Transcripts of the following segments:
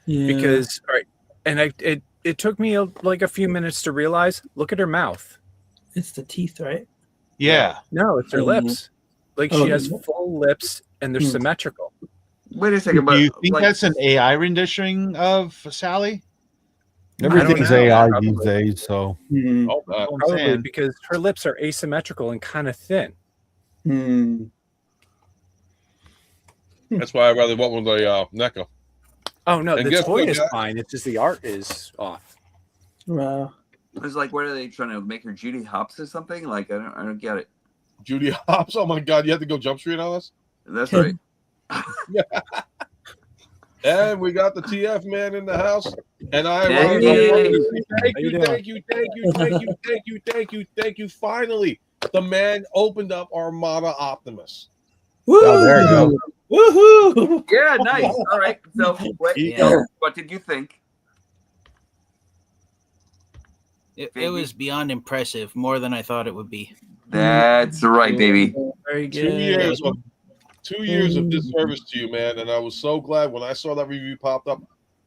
Yeah. Because all right, and it took me like a few minutes to realize. Look at her mouth. It's the teeth, right? Yeah. No, it's her lips. Like she has yeah. full lips and they're symmetrical. Wait a second, Do but you think like, that's an AI renditioning of Sally? Everything's know, AI probably. these days, so Oh, I'm Probably saying. because her lips are asymmetrical and kind of thin. That's why I rather went with the NECA. Oh no, And the guess toy what, is guys? fine. It's just the art is off. Wow. it's like, what are they trying to make her Judy Hopps or something? Like, I don't get it. Judy Hopps. Oh my God, you have to go Jump Street on us. That's right. And we got the TF man in the house. And I Thank thank you. Finally, the man opened up Armada Optimus. Woo! Oh, there you go. Woohoo! Yeah, nice. All right. So, what did you think? It was beyond impressive, more than I thought it would be. That's right, baby. Very 2 good. years of 2 years of this service to you, man, and I was so glad when I saw that review popped up.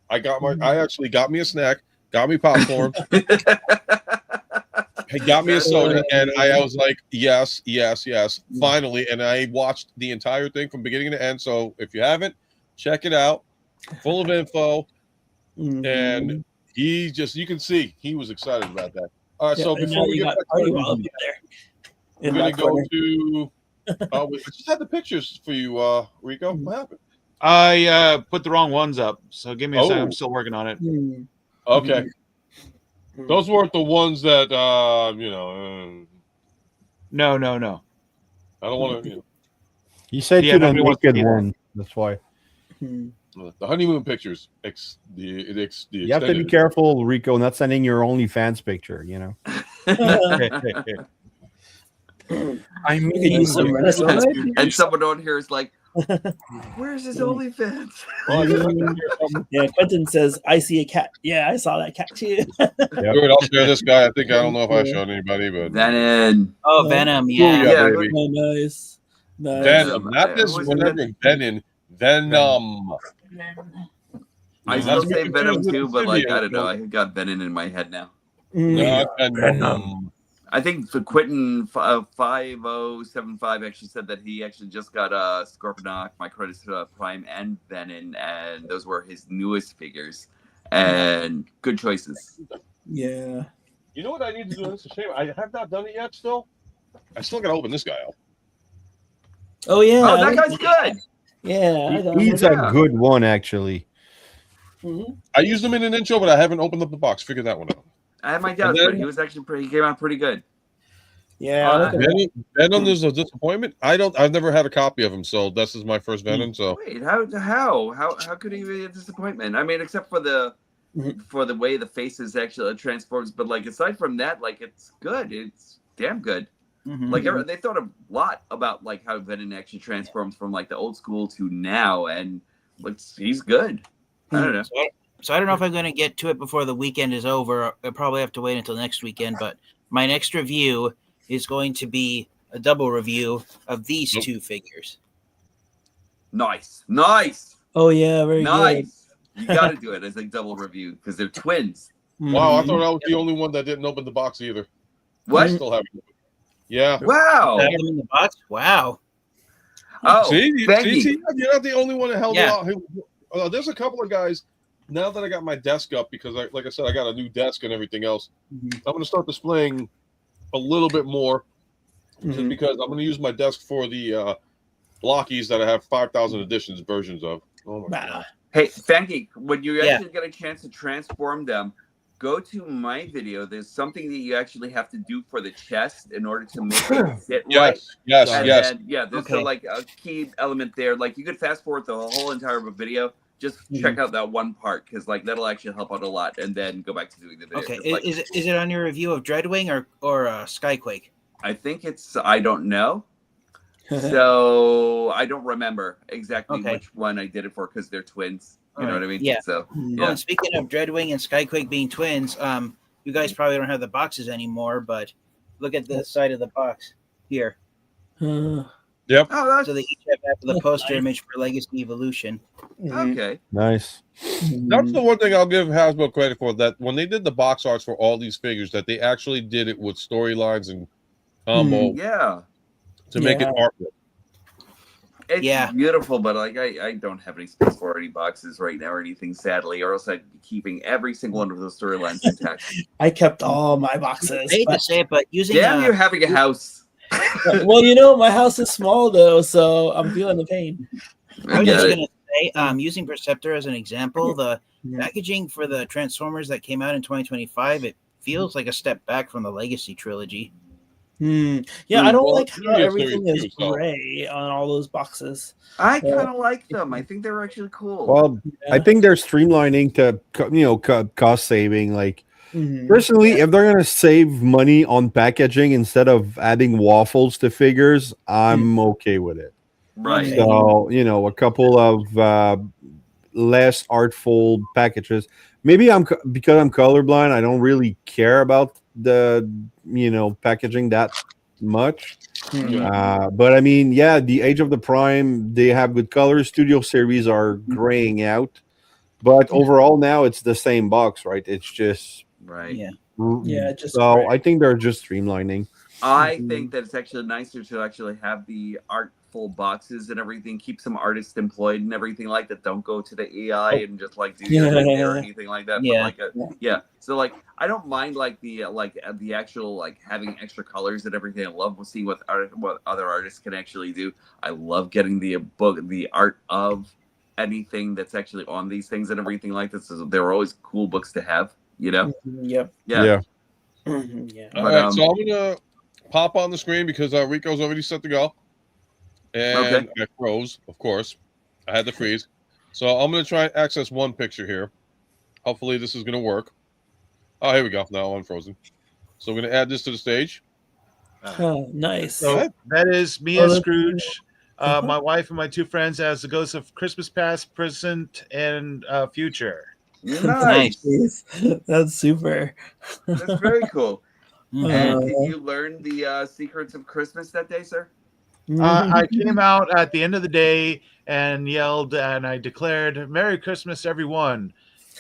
I actually got me a snack, got me popcorn, got me a soda, and I was like, yes, finally. And I watched the entire thing from beginning to end. So if you haven't, check it out. Full of info, and he just, you can see he was excited about that. All right, so before we get back to we're gonna go to. I just had the pictures for you, Rico. What happened? I put the wrong ones up, so give me a second. I'm still working on it. Okay, those weren't the ones that No. I don't want to. You said Yeah, to the nobody wants to naked see that. one. That's why. The honeymoon pictures. You have to be careful, Rico, not sending your OnlyFans picture. You know. I mean, And someone on here is like, "Where's his OnlyFans?" Yeah, Quentin says, "I see a cat." Yeah, I saw that cat too. Good, I'll share this guy. I don't know if I showed anybody, but Venom. Oh, Venom, yeah, yeah. baby. Oh, nice. Venom, not this whatever. Venom. I still say Venom too, but like I don't know. I got Venom in my head now. Venom. I think the Quentin 5075 actually said that he actually just got Scorponok, Microtis Prime, and Venom, and those were his newest figures. And good choices. Yeah. You know what I need to do? It's a shame. I have not done it yet. Still, I still got to open this guy up. Oh yeah. Oh, that guy's good. Yeah. He's a good one, actually. I used him in an intro, but I haven't opened up the box. Figure that one out. I had my doubts, but he was actually he came out pretty good. Yeah. Venom is a disappointment. I've never had a copy of him, so this is my first Venom. So wait, how could he be a disappointment? I mean, except for the way the faces actually transforms, but like aside from that, like it's good. It's damn good. Like they thought a lot about like how Venom actually transforms from like the old school to now, and like he's good. I don't know. So I don't know if I'm going to get to it before the weekend is over. I'll probably have to wait until next weekend. But my next review is going to be a double review of these two figures. Nice. Oh yeah, very nice. Good. You got to do it as a double review because they're twins. Wow, I thought I was the only one that didn't open the box either. What? I still haven't. Yeah. Wow. Have them in the box? Wow. Oh, see, you're not the only one that held it out. There's a couple of guys. Now that I got my desk up, because like I said, I got a new desk and everything else, I'm going to start displaying a little bit more just because I'm going to use my desk for the blockies that I have 5,000 editions versions of. Oh my God. Hey, Fanky, when you actually get a chance to transform them, go to my video. There's something that you actually have to do for the chest in order to make it sit right. Yes. Then, there's like a key element there. Like you could fast forward the whole entire video. Just check out that one part because like that'll actually help out a lot, and then go back to doing the video. Okay, like, is it on your review of Dreadwing or Skyquake? I think it's. I don't know. So I don't remember exactly which one I did it for because they're twins. You know what I mean? Yeah. So Oh, and speaking of Dreadwing and Skyquake being twins, you guys probably don't have the boxes anymore, but look at the side of the box here. Yep. Oh, that's So they each have half of the poster image for Legacy Evolution. okay. Nice. That's the one thing I'll give Hasbro credit for, that when they did the box arts for all these figures, that they actually did it with storylines and combo Yeah. to make it artwork. It's beautiful, but like I don't have any space for any boxes right now or anything, sadly, or else I'd be keeping every single one of those storylines intact. I kept all my boxes. I hate to say it, but using Damn you having a house. Well, you know, my house is small though, so I'm feeling the pain. I was just gonna say, using Perceptor as an example, the packaging for the Transformers that came out in 2025, it feels like a step back from the Legacy trilogy. Yeah, I don't like how everything is gray on all those boxes. I kind of like them. I think they're actually cool. Well, I think they're streamlining to cost saving. Like personally, if they're gonna save money on packaging instead of adding waffles to figures, I'm okay with it. Right. So a couple of less artful packages. Maybe because I'm colorblind, I don't really care about the packaging that much. But I mean, the Age of the Prime, they have good colors. Studio series are graying out, but overall now it's the same box, right? It's just just so gray. I think they're just streamlining. I think that it's actually nicer to actually have the artful boxes and everything, keep some artists employed and everything like that. Don't go to the AI and just like do everything or anything like that. But so like I don't mind like the actual like having extra colors and everything. I love seeing what other artists can actually do. I love getting the art of anything that's actually on these things and everything like this. So they're always cool books to have, Yeah. All right, so I'm gonna pop on the screen because Rico's already set to go, and I froze. Of course, I had to freeze. So I'm gonna try and access one picture here. Hopefully, this is gonna work. Oh, here we go. Now I'm frozen. So I'm gonna add this to the stage. Oh, nice. So that is me as Scrooge, my wife and my two friends as the ghosts of Christmas past, present, and future. Nice. That's super. That's very cool. And did you learn the secrets of Christmas that day, sir? I came out at the end of the day and yelled and I declared Merry Christmas, everyone,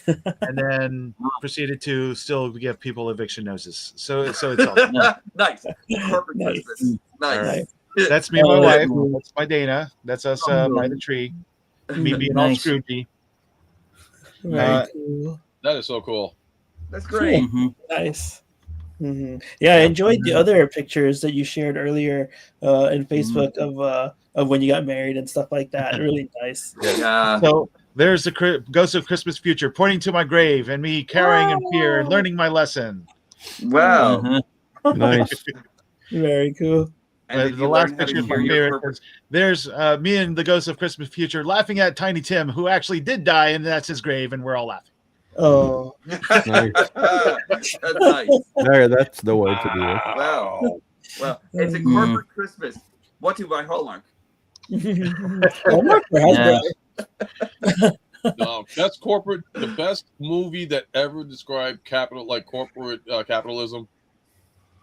and then proceeded to still give people eviction notices. So it's all nice. Corporate Christmas. Nice. Right. That's me and my wife. That's my Dana. That's us by the tree. Me being all Scroogey. Cool. That is so cool. That's great. Nice. Yeah, I enjoyed the other pictures that you shared earlier in Facebook of when you got married and stuff like that. Really nice. So there's the ghost of Christmas future pointing to my grave and me carrying in fear and learning my lesson. Wow. Nice. Very cool. And the last picture is my favorite. There's me and the ghost of Christmas future laughing at Tiny Tim, who actually did die, and that's his grave, and we're all laughing. Oh, nice. That's nice. There, that's the way to do it. Wow. Well, it's a corporate Christmas. What to buy Hallmark? Hallmark or Hasbro? No, that's corporate. The best movie that ever described corporate capitalism.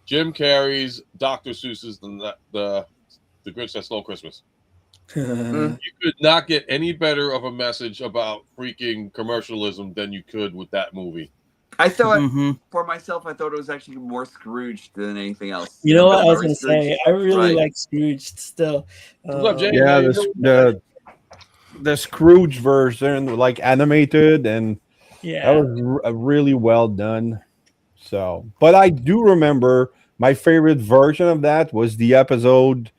Jim Carrey's Dr. Seuss's the Grinch That Stole Christmas. You could not get any better of a message about freaking commercialism than you could with that movie. I thought for myself, I thought it was actually more Scrooge than anything else. You know what I was going to say? I really like Scrooge still. The Scrooge version, like animated, and that was really well done. So, but I do remember my favorite version of that was the episode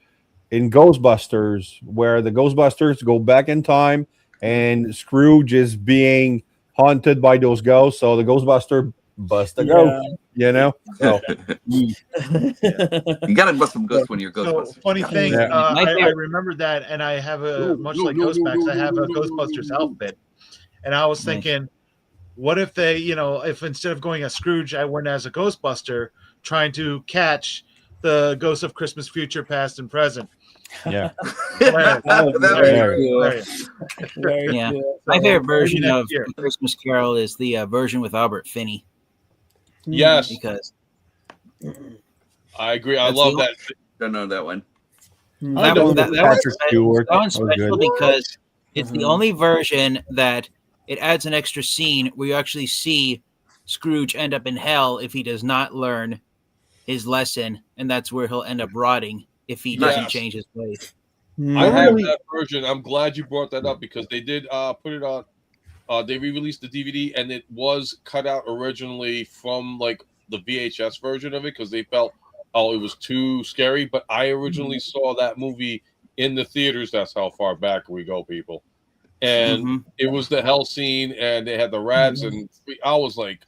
in Ghostbusters where the Ghostbusters go back in time and Scrooge is being haunted by those ghosts. So the Ghostbuster busts the ghost, So, you gotta bust some ghosts when you're Ghostbusters. So, funny thing, I remember that, and I have much like Ghostbusters, I have a Ghostbusters outfit, and I was thinking, what if they, if instead of going as Scrooge, I went as a Ghostbuster trying to catch the ghosts of Christmas future, past, and present. Yeah. Very cool. My favorite version of Christmas Carol is the version with Albert Finney. Yes. Because I agree. I love that. Don't know that one. I know that Patrick Stewart. that one's That was special good. because it's the only version that it adds an extra scene where you actually see Scrooge end up in hell if he does not learn his lesson, and that's where he'll end up rotting if he doesn't change his ways. I have that version. I'm glad you brought that up because they did put it on. They re-released the DVD, and it was cut out originally from like the VHS version of it because they felt it was too scary. But I originally saw that movie in the theaters. That's how far back we go, people. And it was the hell scene, and they had the rats, and I was like,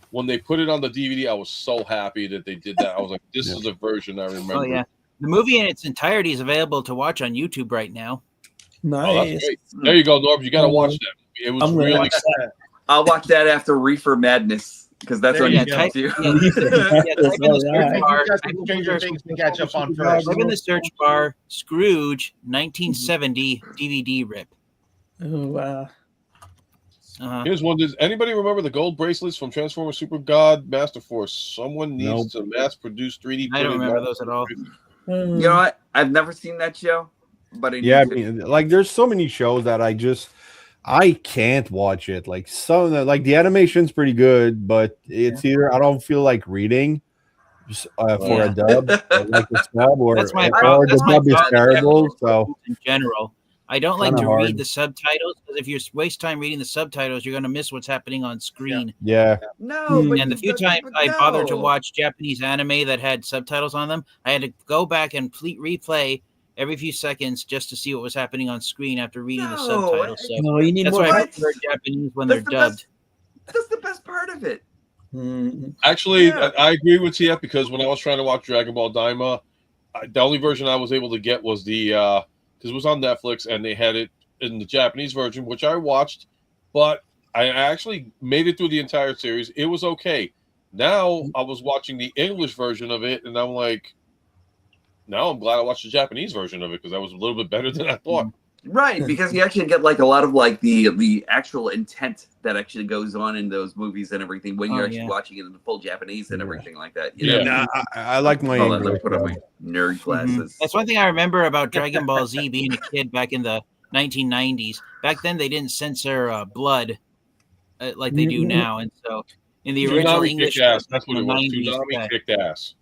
when they put it on the DVD, I was so happy that they did that. I was like, this is a version I remember. Oh yeah, the movie in its entirety is available to watch on YouTube right now. Nice. Oh, that's great. There you go, Norm. You got to watch that. It was really. I'll watch that after Reefer Madness because that's on YouTube too. Type in the search bar Scrooge 1970 DVD rip. Oh wow. Here's one. Does anybody remember the gold bracelets from Transformers Super God Master Force? Someone needs to mass produce 3D. I don't remember those at all. You know what? I've never seen that show, but I mean, like there's so many shows that I can't watch it. Like like the animation's pretty good, but it's either I don't feel like reading for a dub, or like a sub, or the dub is terrible. So in general, I don't like to read the subtitles because if you waste time reading the subtitles, you're going to miss what's happening on screen. Yeah. No, and the few times I bothered to watch Japanese anime that had subtitles on them, I had to go back and replay every few seconds just to see what was happening on screen after reading the subtitles. So you need that's more. why I prefer Japanese when they're dubbed. That's the best part of it. Actually, I agree with TF because when I was trying to watch Dragon Ball Daima, the only version I was able to get was the because it was on Netflix and they had it in the Japanese version, which I watched, but I actually made it through the entire series. It was okay. Now I was watching the English version of it, and I'm like, now I'm glad I watched the Japanese version of it because that was a little bit better than I thought. Right, because you actually get like a lot of like the actual intent that actually goes on in those movies and everything when you're actually watching it in the full Japanese and everything like that. You know? I like my English. Put on my nerd glasses. That's one thing I remember about Dragon Ball Z being a kid back in the 1990s. Back then, they didn't censor blood like they do now, and so in the original English, that's what it was. Tsunami kicked ass.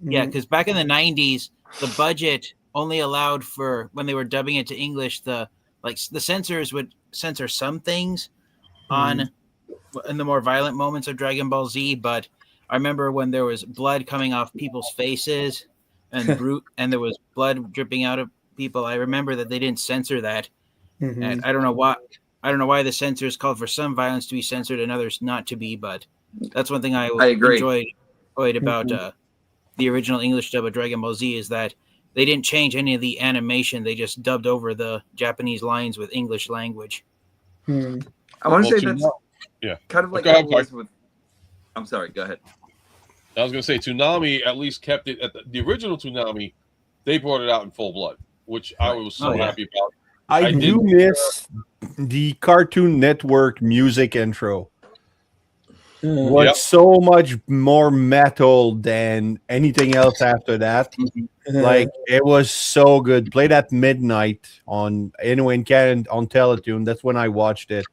Yeah, because back in the 90s, the budget only allowed for when they were dubbing it to English, the censors would censor some things in the more violent moments of Dragon Ball Z. But I remember when there was blood coming off people's faces and and there was blood dripping out of people. I remember that they didn't censor that. And I don't know why. I don't know why the censors called for some violence to be censored and others not to be. But that's one thing I enjoyed about the original English dub of Dragon Ball Z is that they didn't change any of the animation. They just dubbed over the Japanese lines with English language. I want to say that's kind of like how it was with. I'm sorry. Go ahead. I was going to say Toonami at least kept it at the original Toonami. They brought it out in full blood, which I was so happy about. I do miss the Cartoon Network music intro. Was so much more metal than anything else after that. Like it was so good. Played at midnight on in Canada on Teletoon. That's when I watched it,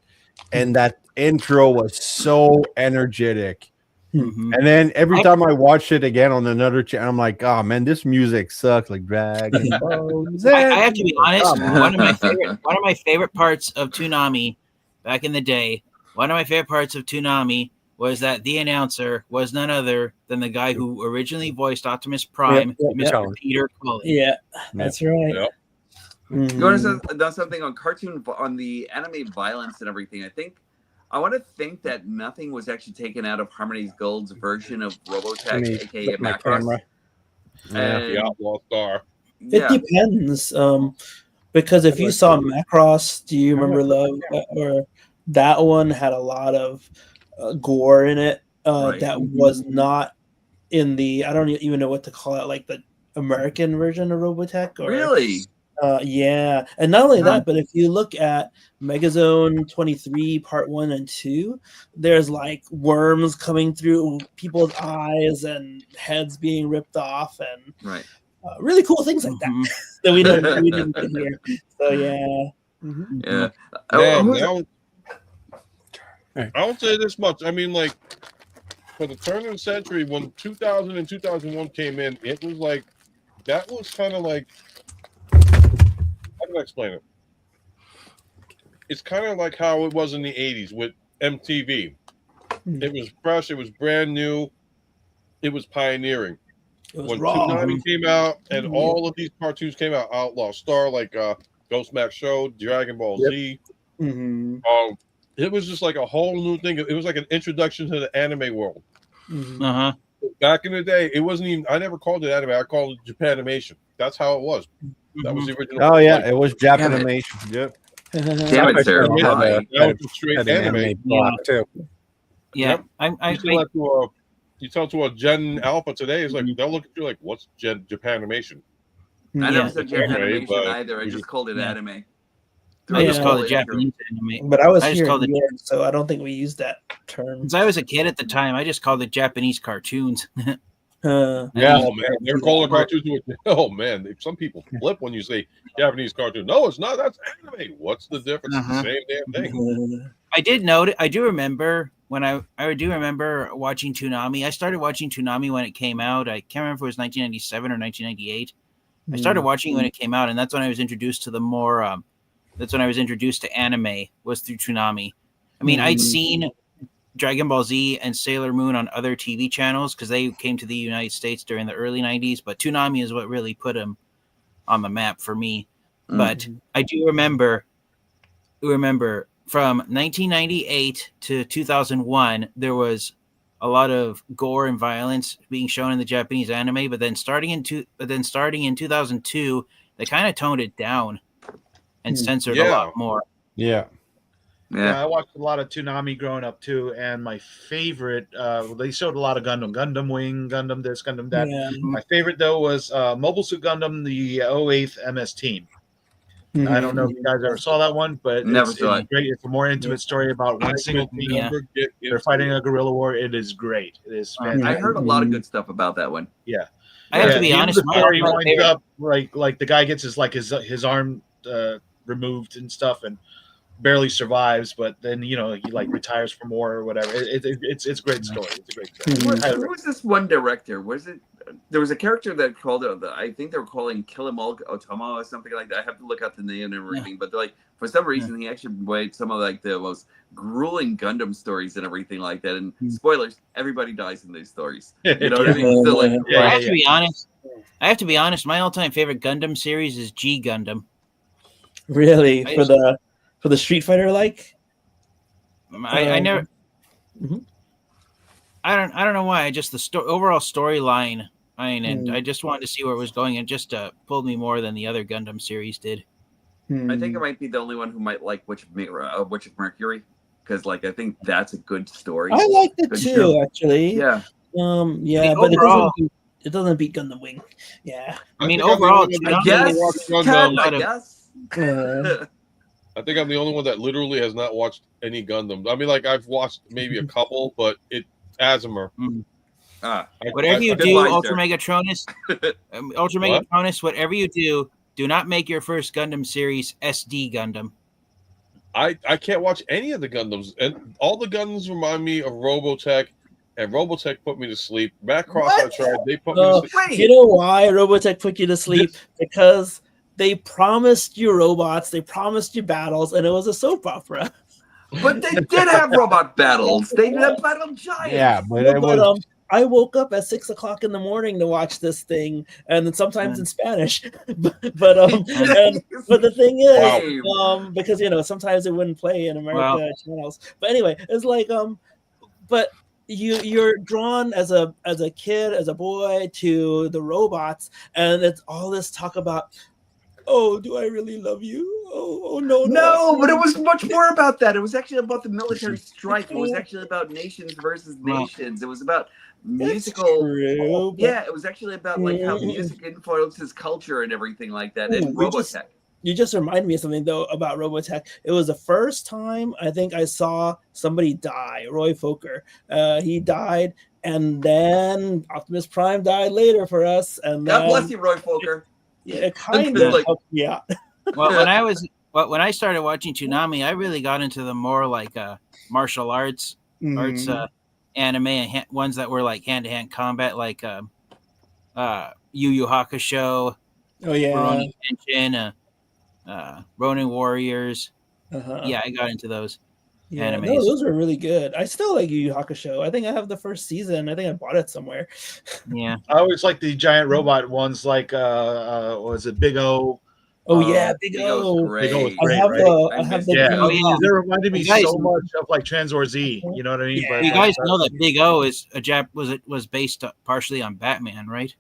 and that intro was so energetic. And then every time I watched it again on another channel, I'm like, oh man, this music sucks. Like Dragon Ball Z. I have to be honest. One of my favorite parts of Toonami back in the day. One of my favorite parts of Toonami was that the announcer was none other than the guy who originally voiced Optimus Prime, Mr. Peter Cullen. Yeah, that's right. You want to done something on the anime violence and everything. I want to think that nothing was actually taken out of Harmony's Gold's version of Robotech, aka Macross. The Outlaw Star. It depends, because if you saw Macross, do you remember Love? Or that one had a lot of gore in it that was not in the, I don't even know what to call it, like the American version of Robotech. Or, really? Yeah. And not only that, but if you look at Megazone 23 Part 1 and 2, there's like worms coming through people's eyes and heads being ripped off. And really cool things like that that we didn't get here. So yeah. Yeah. Man, I would say this much. I mean, like, for the turn of the century, when 2000 and 2001 came in, it was like, that was kind of like, how do I explain it? It's kind of like how it was in the 80s with MTV. It was fresh, it was brand new, it was pioneering. When Toonami came out and all of these cartoons came out, Outlaw Star, like Ghost Max Show, Dragon Ball Z. It was just like a whole new thing. It was like an introduction to the anime world. Back in the day, it wasn't even, I never called it anime, I called it Japanimation. That's how it was. That was the original. Oh yeah, it was Japanimation. Yep. Damn it, sir. That was straight anime block too. Yeah, you tell to a Gen Alpha today, it's like they'll look at you like, "What's Japanimation?" I never said Japanimation either. I just called it anime. I just called it Japanese anime. But I was here in New York, so I don't think we used that term. Since I was a kid at the time, I just called it Japanese cartoons. Oh man, they're calling cartoons. Oh man, some people flip when you say Japanese cartoon. No, it's not. That's anime. What's the difference? It's the same damn thing. I did note it. I do remember when I do remember watching Toonami. I started watching Toonami when it came out. I can't remember if it was 1997 or 1998. I started watching when it came out, and that's when I was introduced to the more. That's when I was introduced to anime, was through Toonami. I mean, I'd seen Dragon Ball Z and Sailor Moon on other TV channels because they came to the United States during the early 90s, but Toonami is what really put them on the map for me. But I do remember from 1998 to 2001, there was a lot of gore and violence being shown in the Japanese anime, but then starting in 2002, they kind of toned it down and censored a lot more. Yeah, I watched a lot of Toonami growing up too, and my favorite, they showed a lot of Gundam Wing, Gundam this, Gundam that. My favorite though was Mobile Suit Gundam, the 08th MS Team. I don't know if you guys ever saw that one, but it's great. It's a more intimate story about one single team. They're fighting a guerrilla war. It is great. It is fantastic. I heard a lot of good stuff about that one. Yeah, I have to be honest. The story winds up like the guy gets his arm removed and stuff, and barely survives. But then he like retires from war or whatever. It's a great story. It's a great story. Who was this one director? Was it? There was a character that called it. I think they were calling Killamal Otama or something like that. I have to look up the name and everything. But like for some reason, he actually made some of like the most grueling Gundam stories and everything like that. And spoilers: everybody dies in these stories. You know what I mean? So, like, I have to be honest. I have to be honest. My all-time favorite Gundam series is G Gundam. Really, for the Street Fighter like? I never. I don't know why. I just the overall storyline. And I just wanted to see where it was going, and just pulled me more than the other Gundam series did. I think I might be the only one who might like Witch of Mercury, because like I think that's a good story. I liked it too, actually. Yeah. But overall, it doesn't beat Gundam Wing. Yeah. I mean, overall, I guess. I think I'm the only one that literally has not watched any Gundam. I mean, like I've watched maybe a couple, but Azimuth. Whatever you do, UltraMegatronus, UltraMegatronus, whatever you do not make your first Gundam series SD Gundam. I can't watch any of the Gundams, and all the Gundams remind me of Robotech, and Robotech put me to sleep. Macross, I tried. They put me to sleep. You know why Robotech put you to sleep? Because they promised you robots, they promised you battles, and it was a soap opera. But they did have robot battles. They did have battle giants. Yeah, but I woke up at 6:00 in the morning to watch this thing, and then sometimes in Spanish. but the thing is, because sometimes it wouldn't play in America channels. But anyway, it's like but you're drawn as a kid, as a boy, to the robots, and it's all this talk about, oh, do I really love you? Oh no. But it was much more about that. It was actually about the military strike. It was actually about nations versus nations. It was about musical. True, it was actually about like how music influences culture and everything like that. And Robotech. You just reminded me of something though about Robotech. It was the first time I think I saw somebody die. Roy Fokker, he died, and then Optimus Prime died later for us. And God then, bless you, Roy Fokker. Yeah, it kind of Like- helped me out. Well, when I started watching Toonami, I really got into the more like martial arts anime and ones that were like hand-to-hand combat, like Yu Yu Hakusho, Oh yeah, Rurouni Kenshin, Ronin Warriors. uh-huh. Yeah, I got into those. Yeah, animes. no, those were really good. I still like Yu Yu Hakusho. I think I have the first season. I think I bought it somewhere. Yeah, I always like the giant robot ones, like what was it, Big O? Oh yeah, Big Big O's O. great. Big O was I great, have right? the I I have missed the it. Yeah, Oh, yeah. They reminded me You guys- so much of like Transwar Z. You know what I mean? Yeah. you guys know that Big O is was based partially on Batman, right?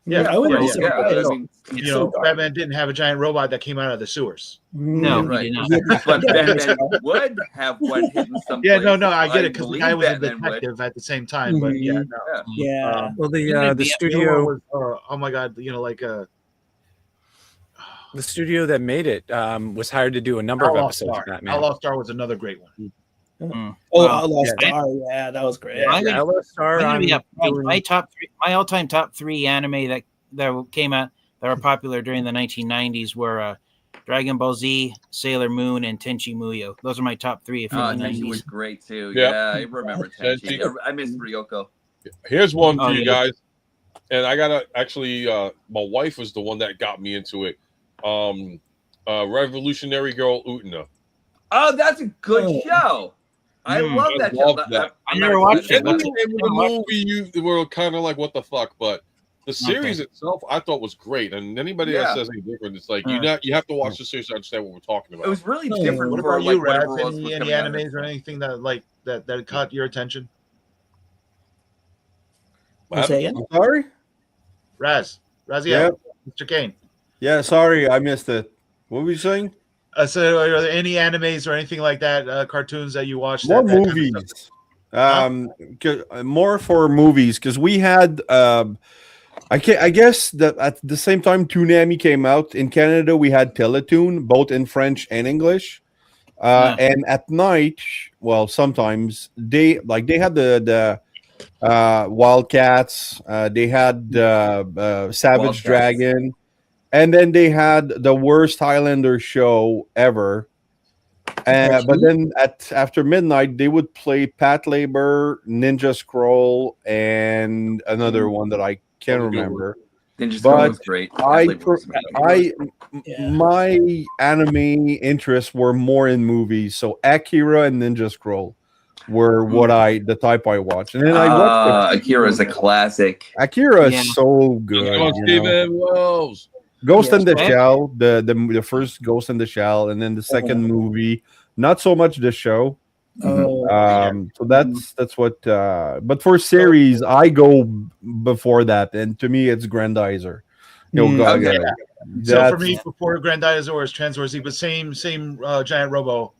Yeah, I wouldn't be yeah, surprised. I mean, you so know, dark. Batman didn't have a giant robot that came out of the sewers. No, right. he did not. but Batman would have one hidden someplace. Yeah, no, I get it because the believe guy was a Batman would. detective at the same time. But yeah, no. Yeah. Yeah. Well, Even the if the studio Was, oh my god, you know, like the studio that made it was hired to do a number of Outlaw episodes Star. of Batman. Outlaw Star was another great one. Oh, Well, Outlaw yeah. Star. Yeah, that was great. Yeah, I'm gonna- Outlaw Star, I'm gonna be I'm upfront. doing- My top three, my all-time top three anime that came out that were popular during the 1990s were Dragon Ball Z, Sailor Moon, and Tenchi Muyo. Those are my top three from the Tenchi was 90s. great too. Yeah. Yeah, I remember Tenchi. Tenchi. I miss Ryoko. Here's one for Oh, you yeah. guys, and I gotta actually. My wife was the one that got me into it. Revolutionary Girl Utena. Oh, that's a good Oh. show. I Mm, love I that love show. that. I never watched it. And the movie, you were kind of like, what the fuck? But the series itself, I thought was great. And anybody Yeah. that says anything different, it's like you have to watch the series to understand what we're talking about. It was really Oh. different What for about like you, whatever Raz? was Any coming out of it. animes or anything that like that caught your attention? What Say happened? again? I'm sorry. Raz, Yeah. yeah, Mr. Kane. Yeah, sorry, I missed it. What were you saying? So, are there any animes or anything like that, cartoons that you watched? More that kind of movies. stuff? More for movies because we had. I guess that at the same time Toonami came out in Canada, we had Teletoon both in French and English. And at night, well, sometimes they had the Wildcats. They had Savage Wildcats. Dragon, and then they had the worst Highlander show ever. But then after midnight, they would play Pat Labor, Ninja Scroll, and another one that I can't remember. Ninja Scroll was great. My anime interests were more in movies, so Akira and Ninja Scroll were the type I watched, and then I watched Akira's a classic. Akira Yeah. is so good. Come on, you know. Steven Wells. Ghost in the Yeah. Shell, the first Ghost in the Shell, and then the second movie. Not so much the show. Oh, So that's what. But for series, I go before that, and to me, it's Grandizer. Okay. So for me, before Grandizer was Transwar Z, but same giant robo.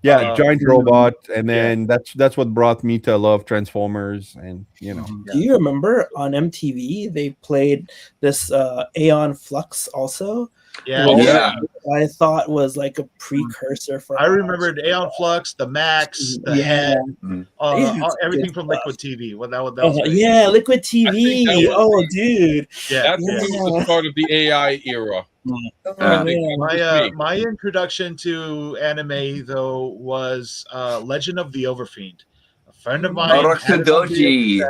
Giant robot, and then that's what brought me to love Transformers, and you know. do you remember on MTV they played this Aeon Flux also? Yeah, Well, Yeah. I thought was like a precursor for. I remembered Aeon Flux, the Max, the head, Yeah, everything good from stuff. Liquid TV. Well, that was great. Yeah, Liquid TV. that was- Oh, dude. Yeah. That was the start of the AI era. Oh, man. My introduction to anime though was Legend of the Overfiend. A friend of mine Orokudoji.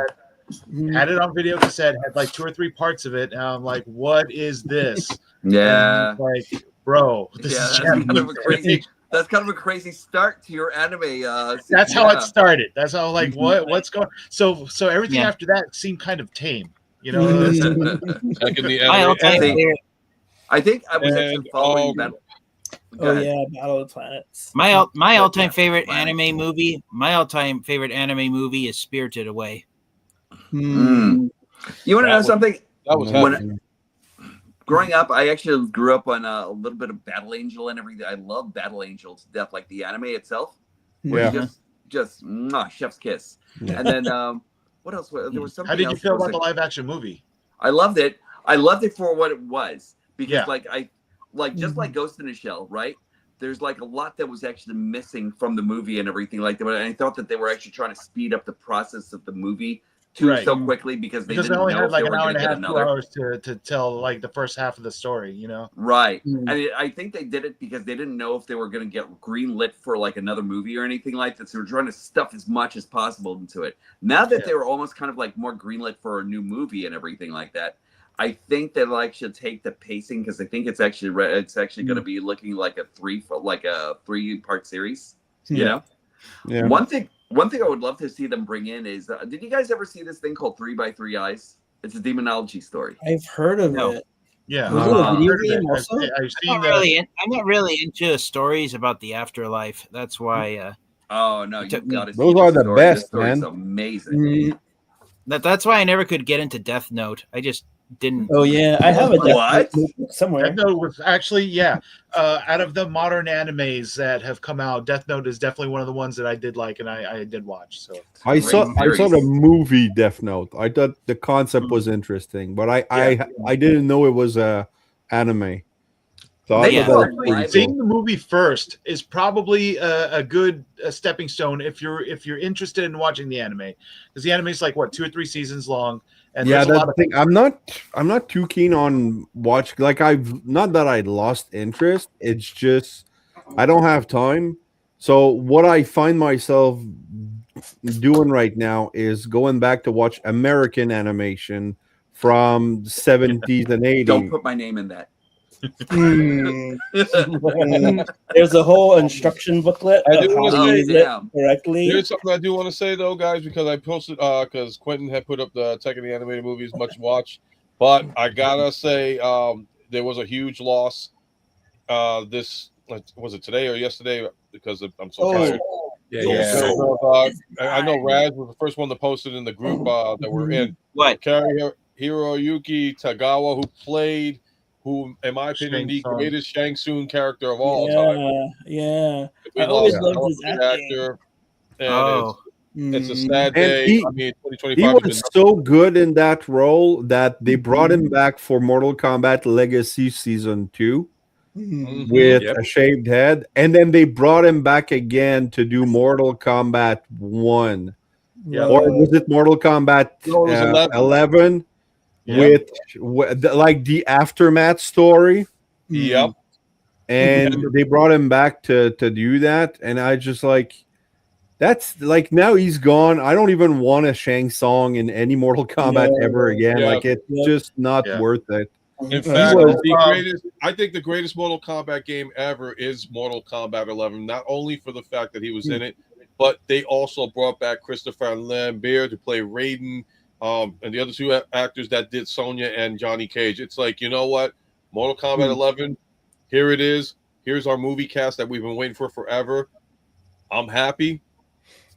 had it on video cassette, had like 2 or 3 parts of it, and I'm like, what is this? Yeah. And he's like, bro, this Yeah, is that's kind of a Japanese. crazy. That's kind of a crazy start to your anime. That's how it started. That's how like what's going. So everything Yeah. after that seemed kind of tame. You know. Back in the My anime. all-time favorite, I think I was And, actually following Battle. Go Oh ahead. yeah, Battle of the Planets. my all-time Yeah. favorite anime movie. My all-time favorite anime movie is Spirited Away. Mm. You want to know was- something? That was When- heavy. Growing up, I actually grew up on a little bit of Battle Angel and everything. I love Battle Angel to death, like the anime itself. Yeah. Just chef's kiss. Yeah. And then what else? There was something. How did you else feel that was about the like- live action movie? I loved it. I loved it for what it was because, Yeah. like, like just like Ghost in a Shell, right? There's like a lot that was actually missing from the movie and everything like that. And I thought that they were actually trying to speed up the process of the movie so quickly because they didn't only know had if like they an were hour going and to a get half, 2 another. hours to tell like the first half of the story, you know? Right. I think they did it because they didn't know if they were going to get greenlit for like another movie or anything like that. So they were trying to stuff as much as possible into it. Now that they were almost kind of like more greenlit for a new movie and everything like that, I think they like should take the pacing because I think it's actually going to be looking like a 3-part series. You know, Yeah. One thing I would love to see them bring in is did you guys ever see this thing called 3x3 Eyes? It's a demonology story. I've heard of it. Yeah. Was it a video I've game also? I've seen I'm not really into stories about the afterlife. That's why. Oh no, you got to see Those are the story. best, This story's man. amazing. That's why I never could get into Death Note. I just didn't. Oh yeah, I have a Death Note somewhere. Death Note was actually, out of the modern animes that have come out, Death Note is definitely one of the ones that I did like and I did watch. So I saw the movie Death Note. I thought the concept was interesting, but I didn't know it was a anime. So seeing the movie first is probably a good stepping stone if you're interested in watching the anime, because the anime is like 2 or 3 seasons long. And yeah, that's the thing. I'm not too keen on watch. Like not that I lost interest. It's just I don't have time. So what I find myself doing right now is going back to watch American animation from 70s and 80s. Don't put my name in that. There's a whole instruction booklet I of do how want to to use it correctly. Here's something I do want to say though, guys, because I posted because Quentin had put up the Tech of the Animated Movies much watch, but I gotta say there was a huge loss. This was it today or yesterday? Because I'm so tired. I know Raz was the first one to post it in the group that we're in. What? Hiroyuki Tagawa, who played. Who, in my opinion, the greatest Shang Tsung character of all time. Yeah, We I always lost loved his actor. And it's a sad And day. he, I mean, 2025 he was so good in that role that they brought him back for Mortal Kombat Legacy Season 2 with a shaved head. And then they brought him back again to do Mortal Kombat 1. Or was it Mortal Kombat 11? With like the aftermath story. Yep. And they brought him back to do that. And I just like, that's like, now he's gone. I don't even want a Shang Tsung in any Mortal Kombat ever again. Like, it's just not worth it. In fact, I think the greatest Mortal Kombat game ever is Mortal Kombat 11. Not only for the fact that he was in it, but they also brought back Christopher Lambert to play Raiden. And the other 2 actors that did Sonya and Johnny Cage. It's like, you know what? Mortal Kombat 11, here it is. Here's our movie cast that we've been waiting for forever. I'm happy.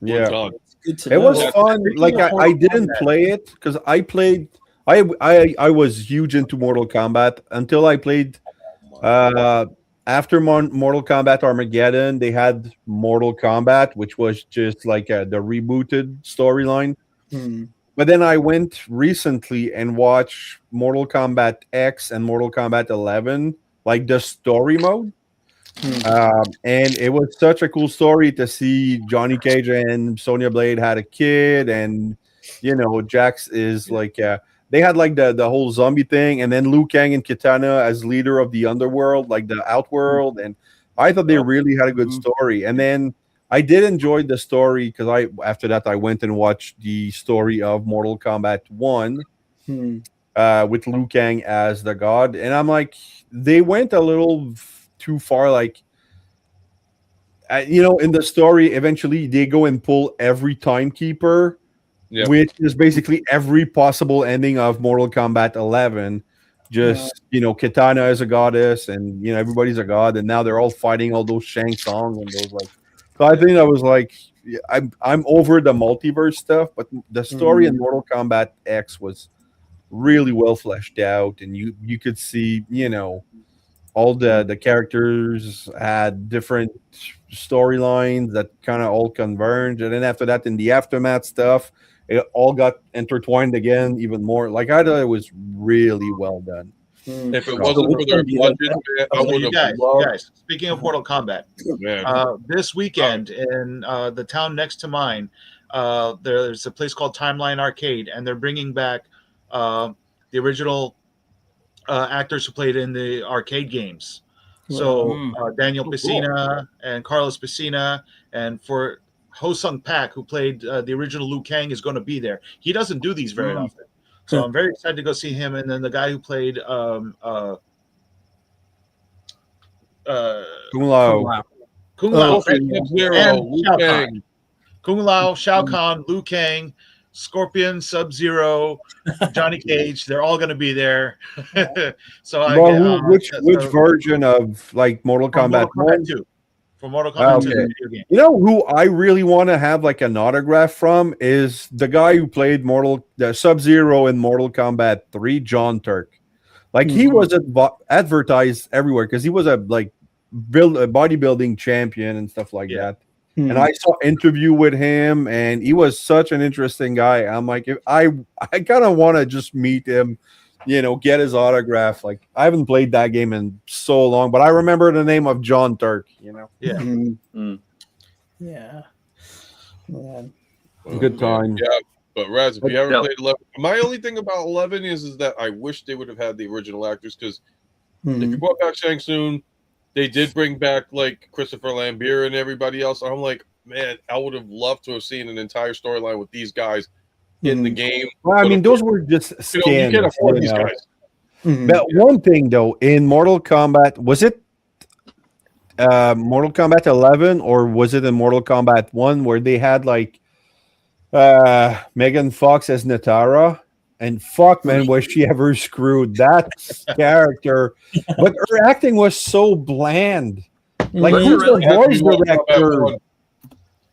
Yeah. It was fun. Like, I didn't play it because I was huge into Mortal Kombat until I played after Mortal Kombat Armageddon. They had Mortal Kombat, which was just like the rebooted storyline. But then I went recently and watched Mortal Kombat X and Mortal Kombat 11, like the story mode. And it was such a cool story to see Johnny Cage and Sonya Blade had a kid, and Jax is like they had like the whole zombie thing, and then Liu Kang and Kitana as leader of the underworld, like the outworld, and I thought they really had a good story. And then I did enjoy the story because after that I went and watched the story of Mortal Kombat 1 with Liu Kang as the god, and I'm like, they went a little too far. Like, in the story, eventually they go and pull every timekeeper, which is basically every possible ending of Mortal Kombat 11. Just Kitana is a goddess, and everybody's a god, and now they're all fighting all those Shang Tsung and those like. So I think I was like, I'm over the multiverse stuff, but the story in Mortal Kombat X was really well fleshed out, and you could see, all the characters had different storylines that kind of all converged, and then after that, in the aftermath stuff, it all got intertwined again even more. Like, I thought it was really well done. If it wasn't for their budget, man, I would You have loved. guys, speaking of Mortal Kombat, Man, this weekend in the town next to mine, there's a place called Timeline Arcade, and they're bringing back the original actors who played in the arcade games. So Daniel Piscina and Carlos Piscina, and for Ho Sung Pak, who played the original Liu Kang, is going to be there. He doesn't do these very often, so I'm very excited to go see him. And then the guy who played Kung Lao. Kung Lao, Sub-Zero, and Liu Shao Kang. Kahn. Kung Lao, Shao Kahn, Liu Kang, Scorpion, Sub-Zero, Johnny Cage, they're all going to be there. So which version of like Mortal Kombat? Mortal Kombat 2. For Mortal Kombat 2, the video game. You know who I really want to have like an autograph from is the guy who played Sub-Zero in Mortal Kombat 3, John Turk. Like he was advertised everywhere because he was a bodybuilding champion and stuff like that. And I saw an interview with him, and he was such an interesting guy. I'm like, I kind of want to just meet him, get his autograph. Like I haven't played that game in so long, but I remember the name of John Turk. Yeah. Yeah. Man. Good time. Yeah, but Raz, if you haven't played 11, my only thing about 11 is that I wish they would have had the original actors, because if you brought back Shang Tsung, they did bring back like Christopher Lambert and everybody else. I'm like, man, I would have loved to have seen an entire storyline with these guys in the game. Well, I mean, those were just scans. You can't afford these guys. But one thing though, in Mortal Kombat, was it Mortal Kombat 11 or was it in Mortal Kombat 1 where they had like Megan Fox as Natara? And fuck, man, was she ever screwed? That character, but her acting was so bland. Like, who's the voice director?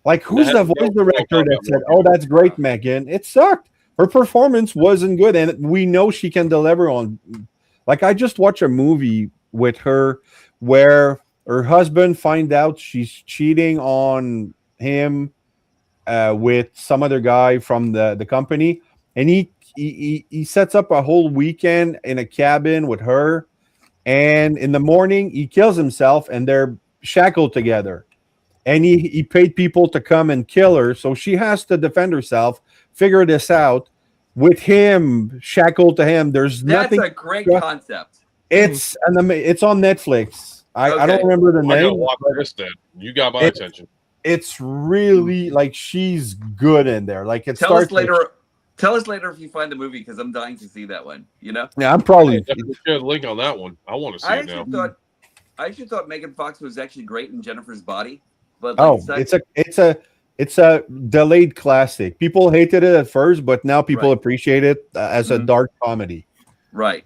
Like, who's the voice director that said, "Oh, that's great, Megan"? It sucked. Her performance wasn't good, and we know she can deliver on. Like, I just watched a movie with her where her husband finds out she's cheating on him with some other guy from the company, and he sets up a whole weekend in a cabin with her, and in the morning he kills himself, and they're shackled together, and he paid people to come and kill her, so she has to defend herself, figure this out with him shackled to him. That's a great concept. It's on Netflix. I don't remember the name. I gotta watch this then. You got my attention. It's really like she's good in there. Like it Tell us later if you find the movie, because I'm dying to see that one. Yeah, I'm probably share the link on that one. I want to see it now. I actually thought Megan Fox was actually great in Jennifer's Body, but it's a delayed classic. People hated it at first, but now people appreciate it as a dark comedy. Right.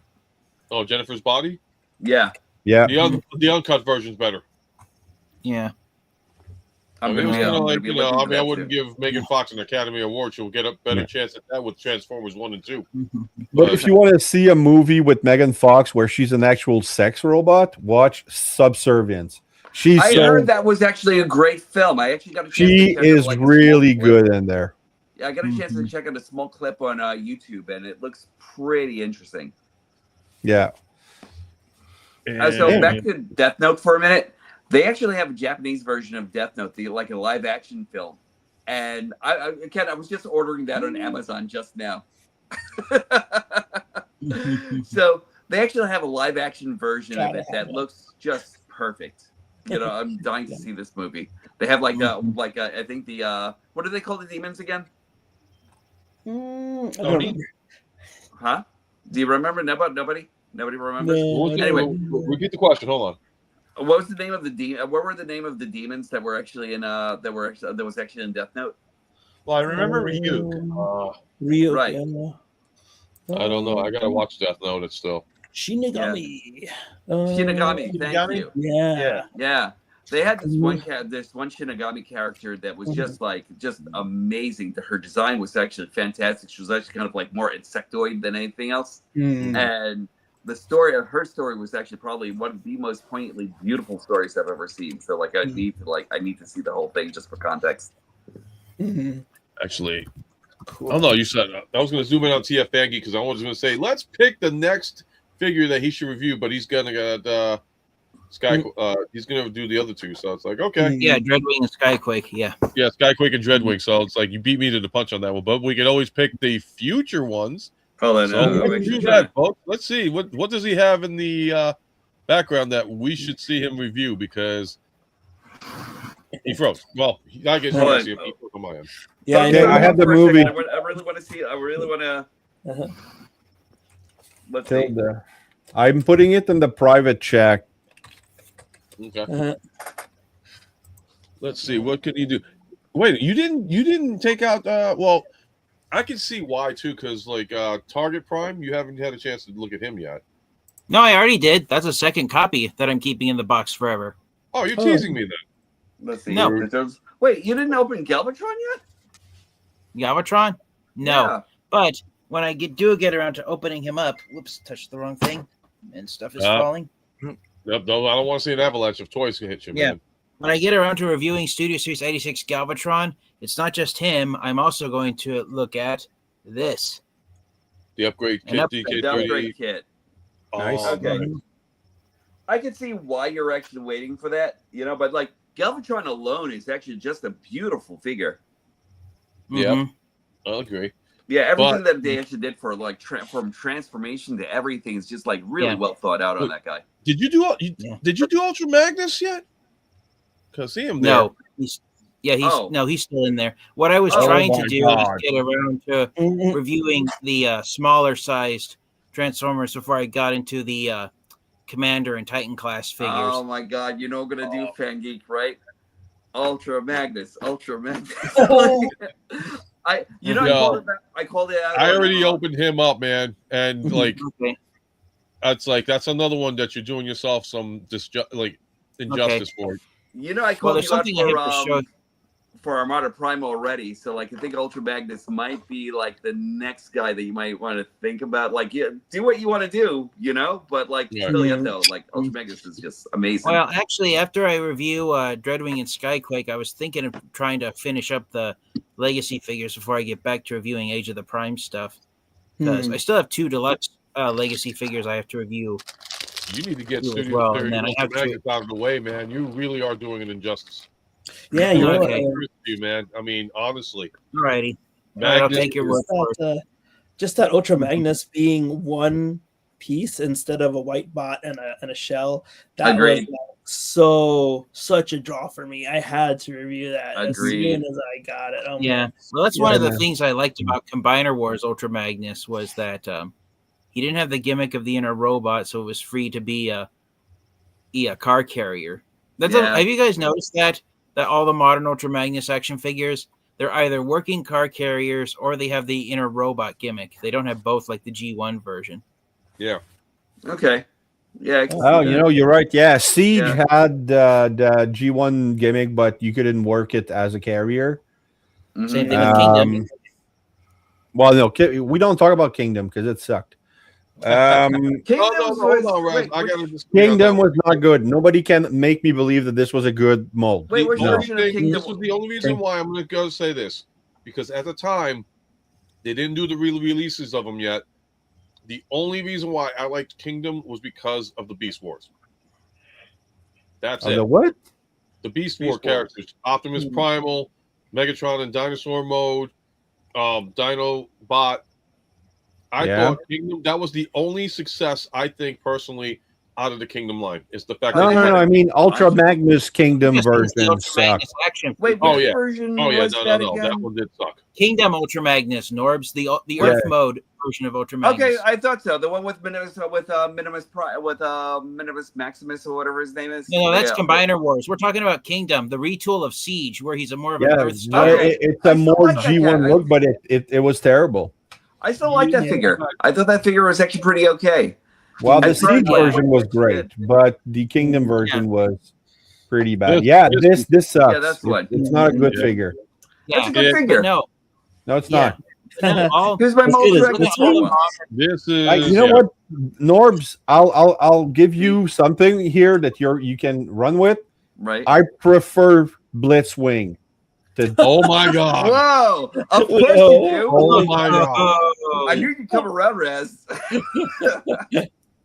Oh, Jennifer's Body? Yeah. Yeah. The uncut version's better. Yeah. I wouldn't give Megan Fox an Academy Award. She'll get a better chance at that with Transformers 1 and 2. But if you want to see a movie with Megan Fox where she's an actual sex robot, watch Subservience. I heard that was actually a great film. I actually got a chance She is really good in there. Yeah, I got a chance to check out a small clip on YouTube, and it looks pretty interesting. Yeah. So back to Death Note for a minute. They actually have a Japanese version of Death Note, like a live action film. And I was just ordering that on Amazon just now. So they actually have a live action version of it that looks just perfect. I'm dying to see this movie. They have I think what do they call the demons again? Huh? Do you remember? Nobody remembers. Anyway, repeat the question. Hold on. What was the name of the demon? What were the name of the demons that were actually in that was actually in Death Note? Well, I remember Ryuk. Ryuk, right? I don't know. I gotta watch Death Note. It's still Shinigami. Shinigami. Thank you. Yeah. They had this one Shinigami character that was just amazing. Her design was actually fantastic. She was actually kind of like more insectoid than anything else, and her story was actually probably one of the most poignantly beautiful stories I've ever seen. So I need to see the whole thing just for context. Actually, cool. Oh no, you said I was going to zoom in on TF Angie because I was going to say let's pick the next figure that he should review, but he's gonna get he's gonna do the other two. So it's like, okay, Yeah, Dreadwing and Skyquake. Yeah, Skyquake and Dreadwing. So it's like you beat me to the punch on that one, but we can always pick the future ones. Hold on, So let's do that, folks. Let's see what does he have in the background that we should see him review, because he froze. Well, I get to see him. He froze on my end. Yeah, I have the movie. I really want to see. I really want to. Let's see. I'm putting it in the private chat. Okay. Let's see. What can you do? Wait, you didn't take out. Well, I can see why too, because like Target Prime, you haven't had a chance to look at him yet. no, I already did. That's a second copy that I'm keeping in the box forever. Oh, you're teasing me then. Let's see. No. Wait, you didn't open Galvatron yet? Galvatron? No. Yeah. But when I do get around to opening him up, whoops, touched the wrong thing, and stuff is falling. Nope, no, I don't want to see an avalanche of toys hit you, man. When I get around to reviewing Studio Series 86 Galvatron, it's not just him. I'm also going to look at this. The upgrade kit, The upgrade kit. Nice. Okay. I can see why you're actually waiting for that, but like Galvatron alone is actually just a beautiful figure. Yeah, I'll agree. Yeah, everything that they actually did for like from transformation to everything is just like really well thought out on that guy. Did you do Ultra Magnus yet? Cause see him there. No, he's still in there. What I was trying to do is get around to reviewing the smaller sized Transformers before I got into the Commander and Titan class figures. Oh my God! You know what I'm gonna do, Fan Geek, right? Ultra Magnus. I called it out. I already opened him up, man, and like that's another one that you're doing yourself some injustice for. I called you out for Armada Prime already, so like I think Ultra Magnus might be like the next guy that you might want to think about. Like, do what you want to do, but like really, like Ultra Magnus is just amazing. Well, actually, after I review Dreadwing and Skyquake, I was thinking of trying to finish up the Legacy figures before I get back to reviewing Age of the Prime stuff, because I still have 2 deluxe Legacy figures I have to review. You need to get Studio 30 out of the way, man. You really are doing an injustice. Yeah, you man. I mean, honestly. Alrighty. I'll take your word for it. Just that Ultra Magnus being one piece instead of a white bot and a shell. That was such a draw for me. I had to review that as soon as I got it. Well, that's one of the things I liked about Combiner Wars Ultra Magnus was that he didn't have the gimmick of the inner robot, so it was free to be a car carrier. Have you guys noticed that all the modern Ultra Magnus action figures, they're either working car carriers or they have the inner robot gimmick. They don't have both, like the G1 version. Yeah. Okay. Yeah. You're right. Yeah, Siege had the G1 gimmick, but you couldn't work it as a carrier. Same thing with Kingdom. Well, no, we don't talk about Kingdom because it sucked. Kingdom was not good. Nobody can make me believe that this was a good mold. This was the only reason why I'm going to go say this, because at the time they didn't do the releases of them yet. The only reason why I liked Kingdom was because of the Beast Wars. That's it. The what? The Beast War characters: Optimus Primal, Megatron in dinosaur mode, Dinobot. I thought Kingdom, that was the only success, I think, personally, out of the Kingdom line. Is the fact that I mean, Ultra Magnus Kingdom version sucked. Wait, which version was that again? That one did suck. Kingdom Ultra Magnus, Norbs, the Earth mode version of Ultra Magnus. Okay, I thought so. The one with Minimus Maximus or whatever his name is. No, that's Combiner Wars. We're talking about Kingdom, the retool of Siege, where he's more of an Earth star. It's a more G1 look, but it was terrible. I still like that figure. I thought that figure was actually pretty okay. Well, the Siege version was great, but the Kingdom version was pretty bad. This sucks. Yeah, that's what. It's not a good figure. It's a good figure. No, it's not. Here's my This is. You know what, Norbs? I'll give you something here that you can run with. Right. I prefer Blitzwing. Oh my God! Whoa! Of course you do. Oh my God! I knew you'd come around, Raz.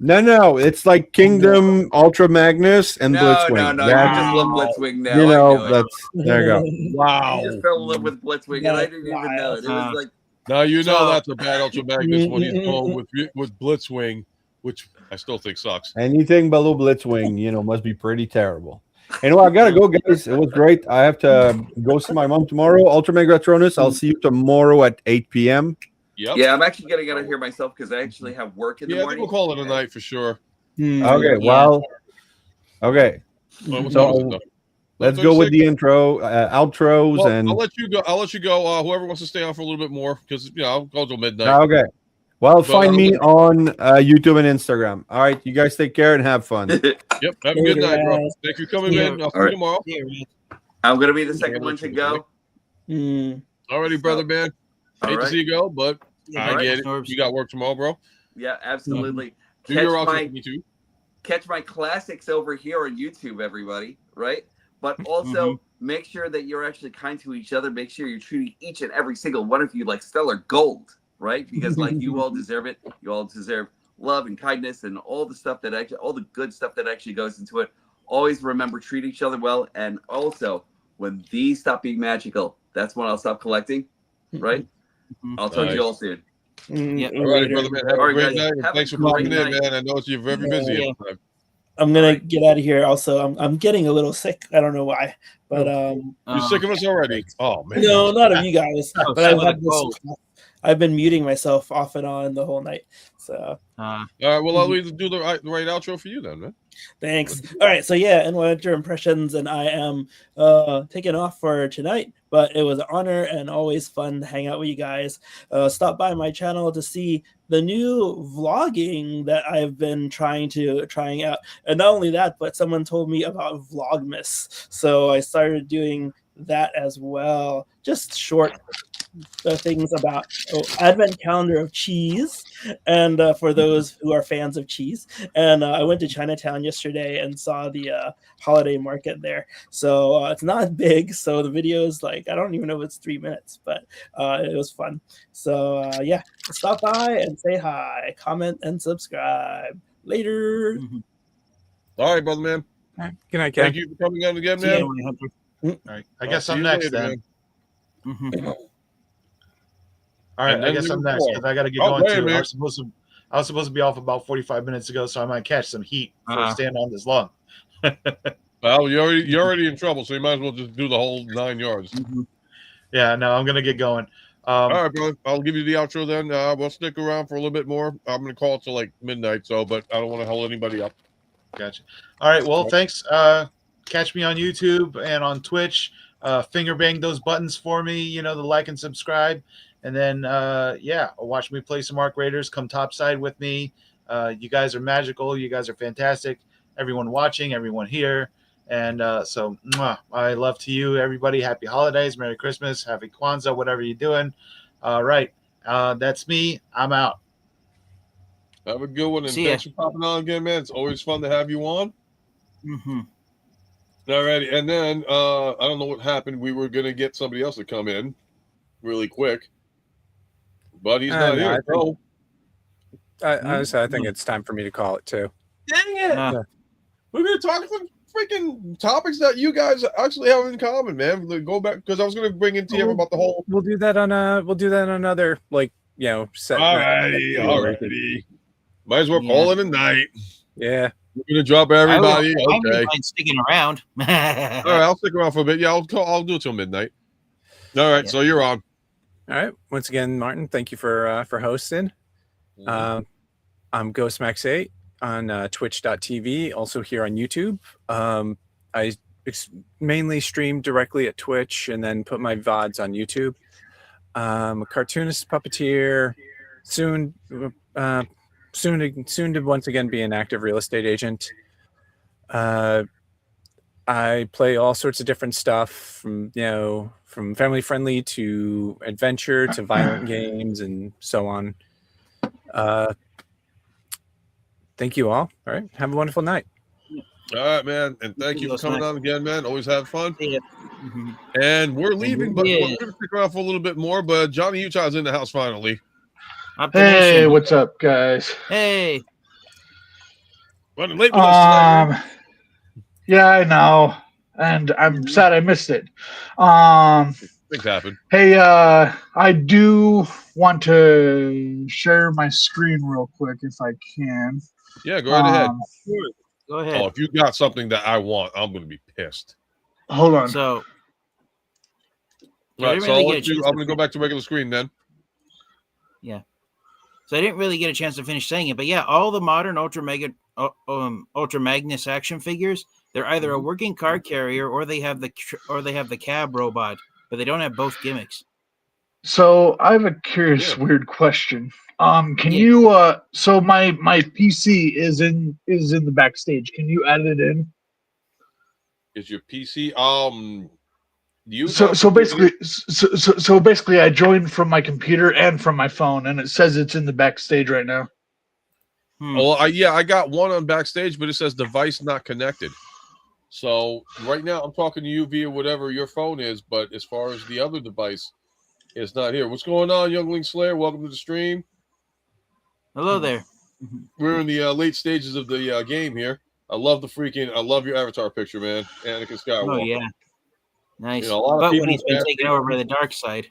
No. It's like Kingdom, Ultra Magnus, and Blitzwing. No. You just love Blitzwing now. You know, I knew it. that's there you go. Wow. You just fell in love with Blitzwing, and I didn't even know it. It was like, Now you know that's a bad Ultra Magnus when he's going with Blitzwing, which I still think sucks. Anything below Blitzwing, must be pretty terrible. Anyway, I gotta go, guys. It was great. I have to go see my mom tomorrow. Ultra Megatronus. I'll see you tomorrow at 8 p.m. Yep. Yeah, I'm actually gonna get out here myself because I actually have work in the Yeah, I morning. think we'll call it a night for sure. Okay. Well. Okay. Well, So let's go with the intro, outros, well, and I'll let you go. Whoever wants to stay on for a little bit more, because I'll go till midnight. Okay. Well, But find me on YouTube and Instagram. All right, you guys take care and have fun. Yep. Have a good night, bro. Thanks for coming in. I'll see you tomorrow. I'm gonna be the second one to go. Alrighty, brother, man. Hate to see you go, but I get it. You got work tomorrow, bro. Yeah, absolutely. Do your outro, me too. Catch my classics over here on YouTube, everybody, right? But also make sure that you're actually kind to each other. Make sure you're treating each and every single one of you like stellar gold, right? Because like you all deserve it. You all deserve love and kindness and all the stuff that actually, all the good stuff that actually goes into it. Always remember, treat each other well. And also, when these stop being magical, that's when I'll stop collecting, right? I'll talk to you all soon. Yeah. All right, brother, man. Have a great night. Thanks for calling in, man. I know you're very busy. I'm gonna get out of here. Also, I'm getting a little sick. I don't know why, but you're sick of us already. Oh man. No, not of you guys. But I've been muting myself off and on the whole night. So. All right. Well, I'll either do the right outro for you then, man. Thanks. All right. So yeah, and what your impressions, and I am taking off for tonight, but it was an honor and always fun to hang out with you guys. Stop by my channel to see the new vlogging that I've been trying out. And not only that, but someone told me about Vlogmas. So I started doing that as well. Just short things about advent calendar of cheese, and for those who are fans of cheese. And I went to Chinatown yesterday and saw the holiday market there. So it's not big, so the video is like, I don't even know if it's 3 minutes, but it was fun. So yeah, stop by and say hi, comment, and subscribe. Later. All right, brother, man. All right. Good night, Ken. Thank you for coming on again, man. All right, I guess I'm next then. All right, I guess I'm next because I got to get going too. I was supposed to be off about 45 minutes ago, so I might catch some heat for staying on this long. Well, you're already in trouble, so you might as well just do the whole 9 yards. Yeah, no, I'm gonna get going. All right, brother. I'll give you the outro then. We'll stick around for a little bit more. I'm gonna call it till like midnight, but I don't want to hold anybody up. Gotcha. All right. Well, thanks. Catch me on YouTube and on Twitch. Finger bang those buttons for me. The like and subscribe. And then, watch me play some Arc Raiders. Come topside with me. You guys are magical. You guys are fantastic. Everyone watching, everyone here. And so, I love to you, everybody. Happy holidays. Merry Christmas. Happy Kwanzaa, whatever you're doing. All right. That's me. I'm out. Have a good one. And thanks for popping on again, man. It's always fun to have you on. All righty. And then, I don't know what happened. We were going to get somebody else to come in really quick. But he's not here. I think it's time for me to call it too. Dang it! We're gonna talk some freaking topics that you guys actually have in common, man. Go back because I was gonna bring in TM about the whole. We'll do that on another set. Alrighty. Might as well call it a night. Yeah. We're gonna drop everybody. I Okay. mind sticking around. All right, I'll stick around for a bit. Yeah, I'll do it till midnight. All right, so you're on. All right. Once again, Martin, thank you for hosting. I'm GhostMax8 on twitch.tv, also here on YouTube. I mainly stream directly at Twitch and then put my VODs on YouTube. I'm a cartoonist, puppeteer, soon to once again be an active real estate agent. I play all sorts of different stuff from family friendly to adventure to violent games and so on. Thank you all. All right. Have a wonderful night. All right, man. And thank you for coming on again, man. Always have fun. And we're leaving, but we're going to stick around for a little bit more. But Johnny Utah's in the house finally. Hey, what's up, guys? Hey. Running late with us tonight. Yeah, I know, and I'm sad I missed it. Things happen. Hey, I do want to share my screen real quick if I can. Yeah, go right ahead. Go ahead. Oh, if you got something that I want, I'm going to be pissed. Hold on. So, Right, so I'm going to go back to regular screen then. Yeah. So I didn't really get a chance to finish saying it, but yeah, all the modern Ultra Magnus action figures, they're either a working car carrier or they have the cab robot, but they don't have both gimmicks. So I have a curious, weird question. Can you so my PC is in the backstage. Can you add it in? Is your PC So basically I joined from my computer and from my phone, and it says it's in the backstage right now. Well, I got one on backstage, but it says device not connected. So right now I'm talking to you via whatever your phone is, but as far as the other device, it's not here. What's going on, Youngling Slayer? Welcome to the stream. Hello there. We're in the late stages of the game here. I love your avatar picture, man. Anakin Skywalker. Oh yeah, nice. You know, a lot of but people when he's been taken over by the dark side.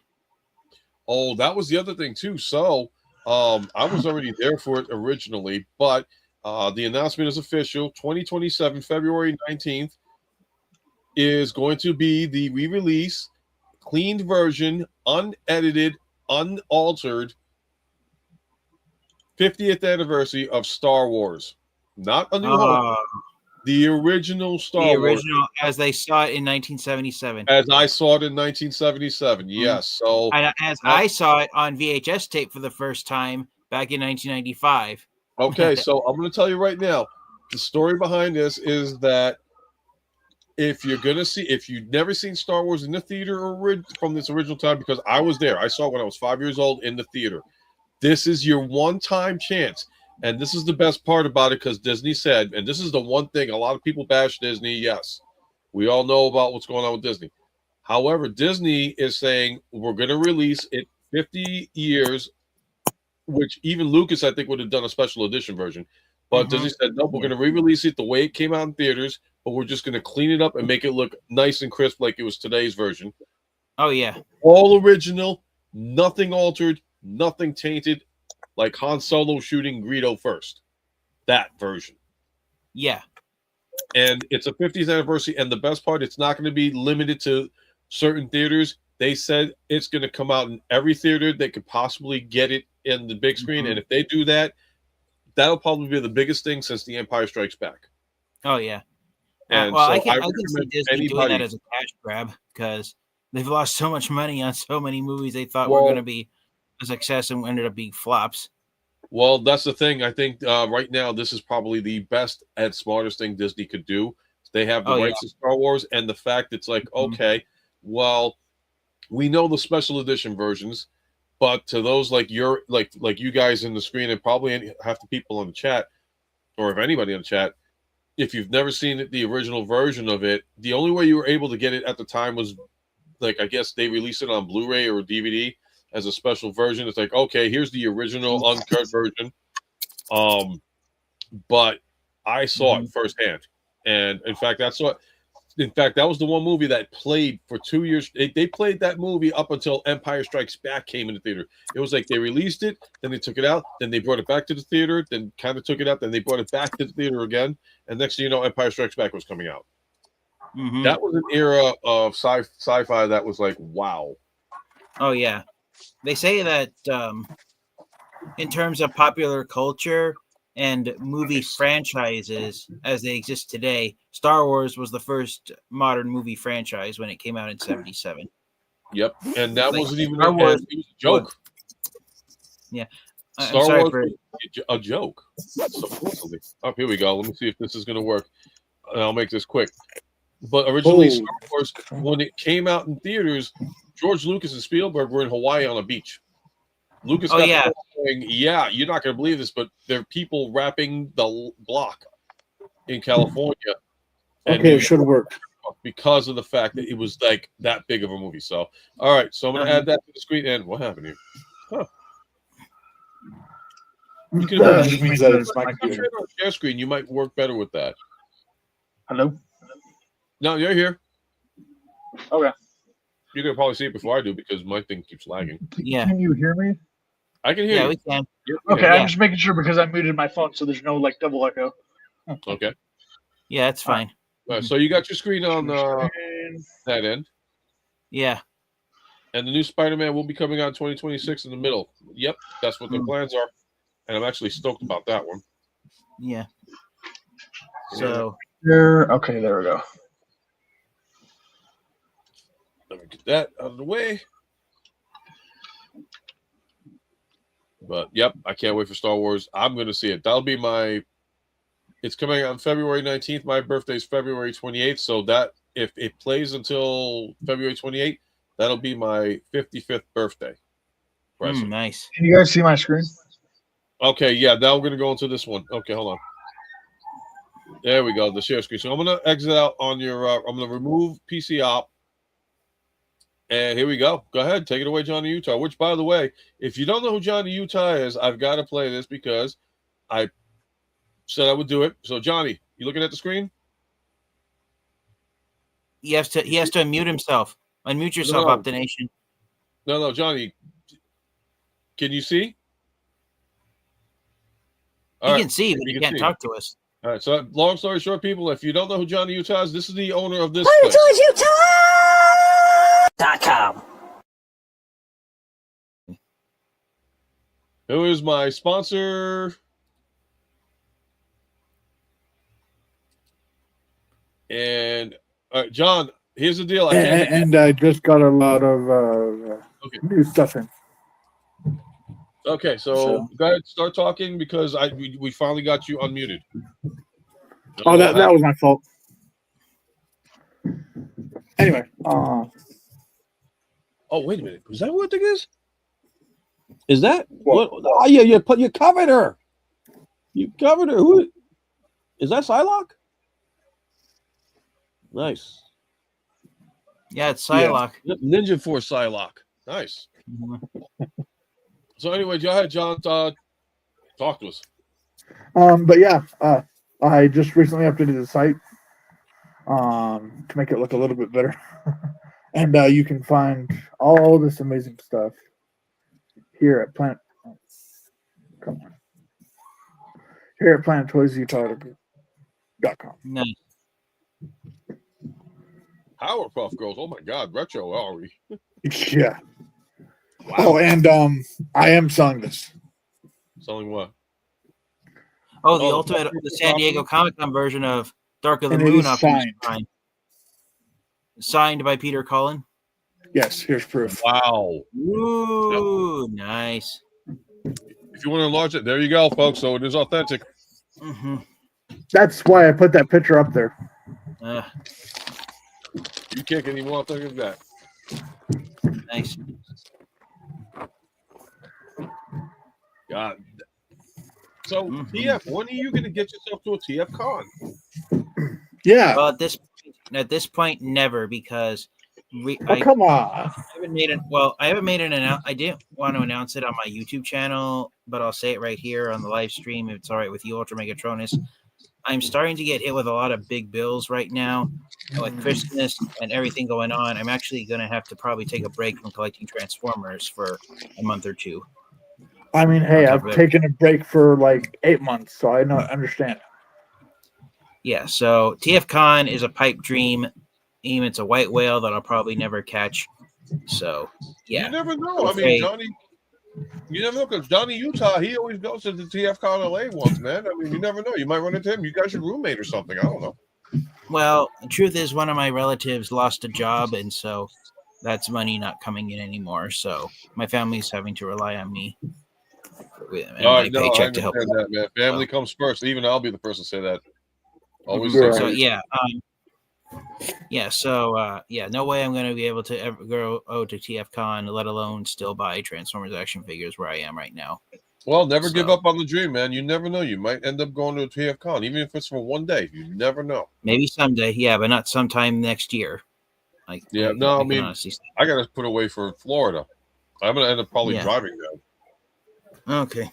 Oh, that was the other thing too. So I was already there for it originally, but the announcement is official. 2027, February 19th, is going to be the re-release, cleaned version, unedited, unaltered 50th anniversary of Star Wars. Not A New Hope. The original Star Wars. As they saw it in 1977. As I saw it in 1977, yes. So I saw it on VHS tape for the first time back in 1995. Okay, so I'm going to tell you right now, the story behind this is that if you've never seen Star Wars in the theater from this original time, because I was there, I saw it when I was 5 years old in the theater. This is your one-time chance. And this is the best part about it, because Disney said, and this is the one thing, a lot of people bash Disney, yes. We all know about what's going on with Disney. However, Disney is saying we're going to release it 50 years, which even Lucas, I think, would have done a special edition version. But Disney said, no, we're going to re-release it the way it came out in theaters, but we're just going to clean it up and make it look nice and crisp like it was today's version. Oh, yeah. All original, nothing altered, nothing tainted, like Han Solo shooting Greedo first. That version. Yeah. And it's a 50th anniversary, and the best part, it's not going to be limited to certain theaters. They said it's going to come out in every theater they could possibly get it in the big screen, and if they do that, that'll probably be the biggest thing since The Empire Strikes Back. Oh, yeah. And well, so I can see Disney doing that as a cash grab, because they've lost so much money on so many movies they thought were going to be a success and ended up being flops. Well, that's the thing. I think right now this is probably the best and smartest thing Disney could do. They have the rights to Star Wars, and the fact it's like, okay, well, we know the special edition versions, but to those like you guys in the screen, and probably half the people on the chat, or if anybody on the chat, if you've never seen the original version of it, the only way you were able to get it at the time was, like, I guess they released it on Blu-ray or DVD as a special version. It's like, okay, here's the original uncut version. But I saw it firsthand. And in fact, that was the one movie that played for 2 years. They played that movie up until Empire Strikes Back came in the theater. It was like they released it, then they took it out, then they brought it back to the theater, then kind of took it out, then they brought it back to the theater again. And next thing you know, Empire Strikes Back was coming out. That was an era of sci-fi that was like, wow. Oh, yeah. They say that in terms of popular culture and movie franchises as they exist today, Star Wars was the first modern movie franchise when it came out in 1977. Yep, and that wasn't even it was a joke. Yeah, Star Wars was a joke. Supposedly. Oh, here we go. Let me see if this is going to work. I'll make this quick. But originally, Star Wars, when it came out in theaters, George Lucas and Spielberg were in Hawaii on a beach. Lucas got saying, yeah, you're not going to believe this, but there are people wrapping the block in California. Okay, it should work. Because of the fact that it was like that big of a movie. So, all right. So I'm going to add that to the screen. And what happened here? Huh. You can That just means that it's my I'm computer. sure on share screen. You might work better with that. Hello? No, you're here. Okay. You're gonna probably see it before I do because my thing keeps lagging. Yeah. Can you hear me? I can hear Yeah, you. we can. Okay, Yeah. I'm just making sure because I muted my phone so there's no like double echo. Okay. Yeah, it's fine. All right, so you got your screen on that end, Yeah. and the new Spider-Man will be coming out in 2026 in the middle. Yep, that's what their plans are, and I'm actually stoked about that one. Yeah. So There. Okay, there we go. Let me get that out of the way. But yep, I can't wait for Star Wars. I'm going to see it. That'll be my. It's coming out on February 19th. My birthday's February 28th. So that if it plays until February 28th, that'll be my 55th birthday present. nice. Can you guys see my screen? Okay, yeah. Now we're going to go into this one. Okay, hold on. There we go. The share screen. So I'm going to exit out on your. I'm going to remove PC op. And here we go. Go ahead. Take it away, Johnny Utah. Which, by the way, if you don't know who Johnny Utah is, I've got to play this because I said I would do it. So, Johnny, you looking at the screen? He has to unmute himself. Unmute yourself, No. Up the Nation. No, Johnny. Can you see? He can see, but he can can't see. talk to us. All right. So, long story short, people, if you don't know who Johnny Utah is, this is the owner of this Play place. Toys Utah.com. Who is my sponsor? And John, here's the deal. And I just got a lot of new stuff in. Okay, so go ahead, start talking because we finally got you unmuted. Oh, that was my fault. Anyway, oh, wait a minute. Is that what it is? Is that what? Oh, yeah, you covered her. You covered her. Who is that? Psylocke? Nice. Yeah, it's Psylocke. Yeah. Ninja Force Psylocke. Nice. So anyway, go ahead, John. Talk to us. but yeah, I just recently updated the site to make it look a little bit better, and you can find all this amazing stuff here at PlanetToysUtah.com. Nice. Powerpuff Girls. Oh my God, retro are we? Yeah. Wow. Oh, and I am selling this. Selling what? Oh, the San Diego Comic-Con version of Dark of the Moon. Signed by Peter Cullen. Yes, here's proof. Wow. Ooh, nice. If you want to enlarge it, there you go, folks. So it is authentic. Mm-hmm. That's why I put that picture up there. You can't get any more authentic than that. Nice. God. So TF, when are you going to get yourself to a TF con? Yeah. Well, at this point, never, because come on. I haven't made an I didn't want to announce it on my YouTube channel, but I'll say it right here on the live stream if it's all right with you, UltraMegatronus. I'm starting to get hit with a lot of big bills right now, like Christmas and everything going on. I'm actually going to have to probably take a break from collecting Transformers for a month or two. I mean, hey, I've taken a break for like 8 months, so I understand. Yeah, so TFCon is a pipe dream. It's a white whale that I'll probably never catch. So, yeah. You never know. I mean, you never know because Johnny Utah, he always goes to the TFCon LA once, man. I mean, you never know. You might run into him. You guys are roommate or something. I don't know. Well, the truth is one of my relatives lost a job, and so that's money not coming in anymore. So my family's having to rely on me. I understand to help that, man. Family comes first. Even I'll be the person to say that. Always say so, yeah. No way I'm going to be able to ever go to TFCon, let alone still buy Transformers action figures where I am right now. Well, never give up on the dream, man. You never know. You might end up going to a TFCon, even if it's for one day. You never know. Maybe someday, yeah, but not sometime next year. I got to put away for Florida. I'm going to end up probably driving down. Okay.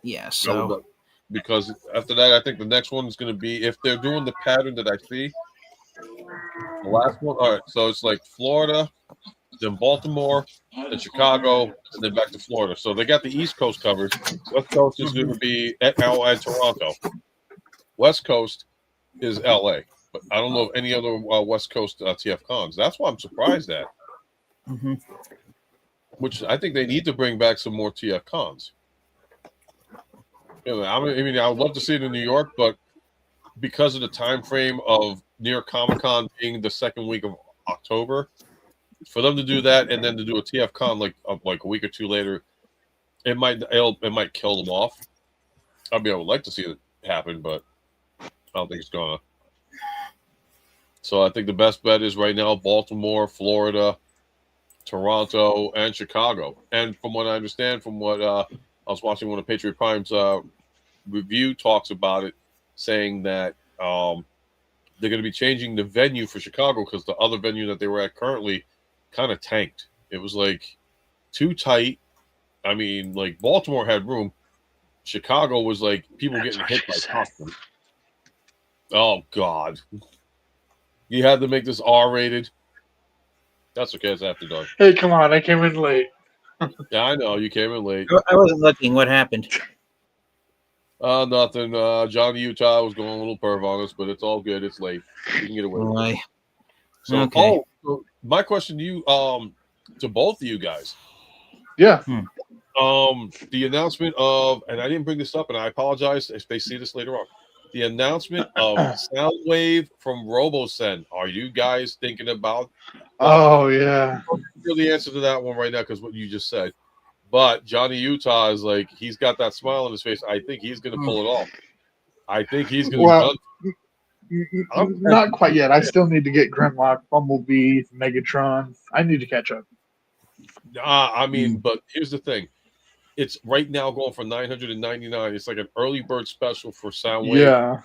Yeah, so because after that, I think the next one is going to be, if they're doing the pattern that I see, the last one. All right, so it's like Florida, then Baltimore, then Chicago, and then back to Florida. So they got the East Coast covered. West Coast is going to be LA and Toronto. West Coast is LA, but I don't know of any other West Coast TF cons. That's why I'm surprised at. Mm-hmm. Which I think they need to bring back some more TF cons. You know, I mean, I would love to see it in New York, but because of the time frame of near Comic Con being the second week of October, for them to do that and then to do a TF con like a week or two later, it might kill them off. I mean, I would like to see it happen, but I don't think it's gonna. So I think the best bet is right now Baltimore, Florida, Toronto, and Chicago. And from what I understand, from what I was watching one of Patriot Prime's review talks about it, saying that they're going to be changing the venue for Chicago because the other venue that they were at currently kind of tanked. It was like too tight. I mean, like Baltimore had room. Chicago was like people getting hit by costumes. Oh God. You had to make this R-rated. That's okay, it's after dark. Hey, come on, I came in late. Yeah, I know, you came in late. I wasn't looking. What happened? Nothing. Johnny Utah was going a little perv on us, but it's all good. It's late. You can get away with it. So, okay. so my question to you, to both of you guys. Yeah. The announcement of, and I didn't bring this up, and I apologize if they see this later on. The announcement of Soundwave from RoboSend. Are you guys thinking about? Oh yeah. I don't know the answer to that one right now because what you just said. But Johnny Utah is like, he's got that smile on his face. I think he's going to pull it off. I think he's going to be done. Not quite yet. I still need to get Grimlock, Bumblebee, Megatron. I need to catch up. I mean, but here's the thing. It's right now going for $999. It's like an early bird special for Soundwave. Yeah.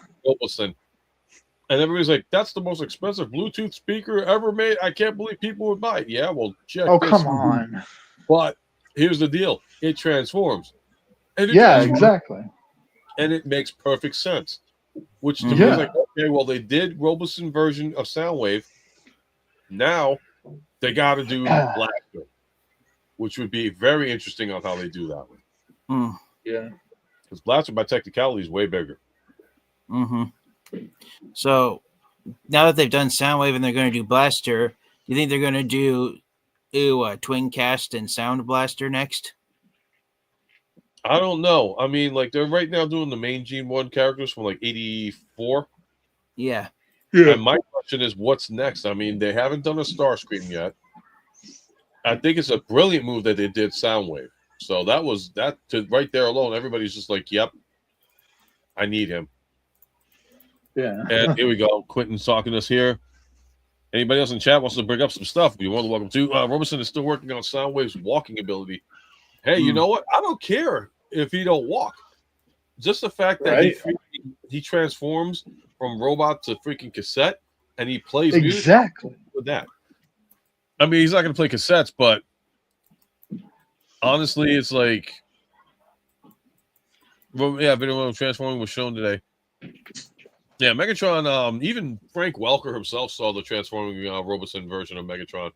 And everybody's like, that's the most expensive Bluetooth speaker ever made. I can't believe people would buy it. Yeah, well, check this. Come on. But here's the deal. It transforms. And exactly. And it makes perfect sense. Which to me is like, okay, well, they did Robeson version of Soundwave. Now they got to do Blaster, which would be very interesting on how they do that one. Yeah. Because Blaster, by technicality, is way bigger. Mm-hmm. So now that they've done Soundwave and they're going to do Blaster, do you think they're going to do Twincast and Sound Blaster next? I don't know. I mean, like they're right now doing the main Gene 1 characters from like 84. Yeah. And my question is, what's next? I mean, they haven't done a Starscream yet. I think it's a brilliant move that they did Soundwave. So that was that to right there alone. Everybody's just like, yep, I need him. Yeah. And here we go. Quentin's talking to us here. Anybody else in chat wants to bring up some stuff? You're more than welcome to. Robeson is still working on Soundwave's walking ability. Hey, you know what? I don't care if he don't walk. Just the fact that he transforms from robot to freaking cassette and he plays music with that. I mean, he's not going to play cassettes, but honestly, it's like, well, yeah, video of transforming was shown today. Yeah, Megatron. Even Frank Welker himself saw the transforming Robeson version of Megatron.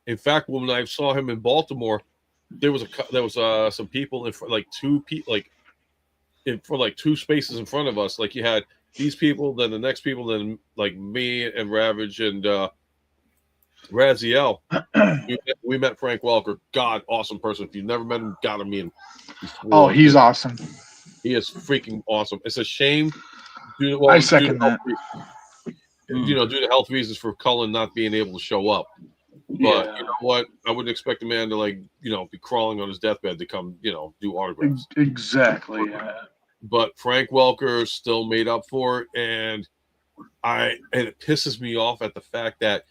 In fact, when I saw him in Baltimore, there was some people in front, like two people, for like two spaces in front of us. Like you had these people, then the next people, then like me and Ravage and Raziel. we met Frank Welker. God, awesome person. If you've never met him, gotta meet him. He's awesome. He is freaking awesome. It's a shame. I second that. Due to health reasons for Cullen not being able to show up. But you know what? I wouldn't expect a man to be crawling on his deathbed to come, do autographs. Exactly. But Frank Welker still made up for it, and it pisses me off at the fact that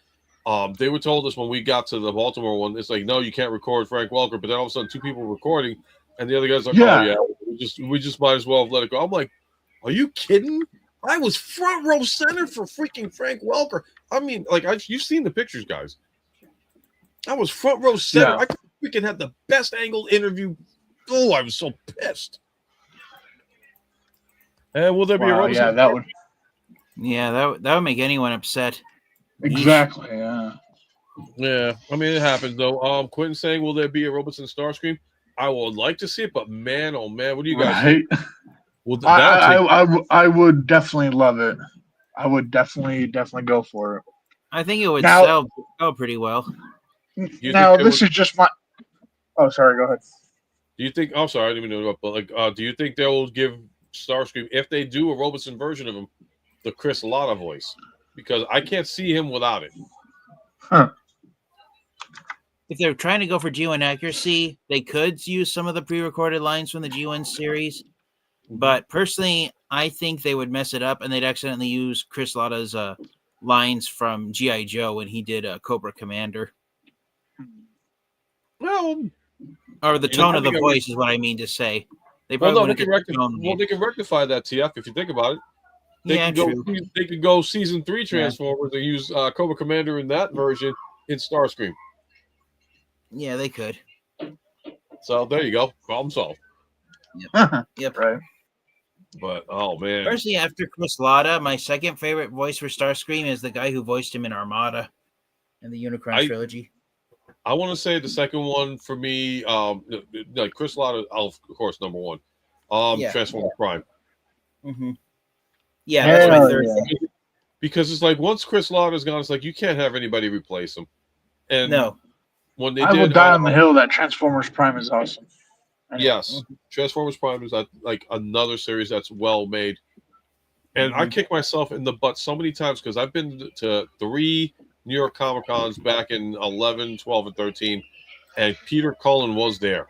they were told us when we got to the Baltimore one, it's like, no, you can't record Frank Welker. But then all of a sudden, two people were recording, and the other guy's like, oh yeah, we just might as well have let it go. I'm like, are you kidding? I was front row center for freaking Frank Welker. I mean, you've seen the pictures, guys. I was front row center. I freaking had the best angled interview. Oh, I was so pissed. And will there be a Robertson? Yeah, that would that would make anyone upset. exactly. Yeah. Yeah, I mean it happens though. Quentin saying, "Will there be a Robertson Starscream?" I would like to see it, but man, oh man, what do you guys think? Well, I would definitely love it. I would definitely go for it. I think it would sell pretty well. Now this is just my. Oh, sorry. Go ahead. Do you think? I'm sorry, I didn't even know. But like, do you think they will give Starscream if they do a Robertson version of him, the Chris Latta voice? Because I can't see him without it. Huh. If they're trying to go for G1 accuracy, they could use some of the pre-recorded lines from the G1 series. But personally, I think they would mess it up and they'd accidentally use Chris Latta's lines from G.I. Joe when he did Cobra Commander. Well, or the tone of the voice is what I mean to say. They probably they can rectify that, TF, if you think about it. They could go season 3 Transformers and use Cobra Commander in that version in Starscream. Yeah, they could. So there you go. Problem solved. Yep. Right. But oh man. Personally, after Chris Latta, my second favorite voice for Starscream is the guy who voiced him in Armada in the Unicron trilogy. I want to say the second one for me, like Chris Latta, of course, number one. Transformers Prime. Mm-hmm. Yeah, that's my third. Yeah. Because it's like once Chris Latta's gone, it's like you can't have anybody replace him. And no. When they I will die on the hill that Transformers Prime is awesome. Yes, Transformers Prime is like another series that's well made, and I kick myself in the butt so many times because I've been to 3 New York Comic Cons back in 11, 12, and 13, and Peter Cullen was there,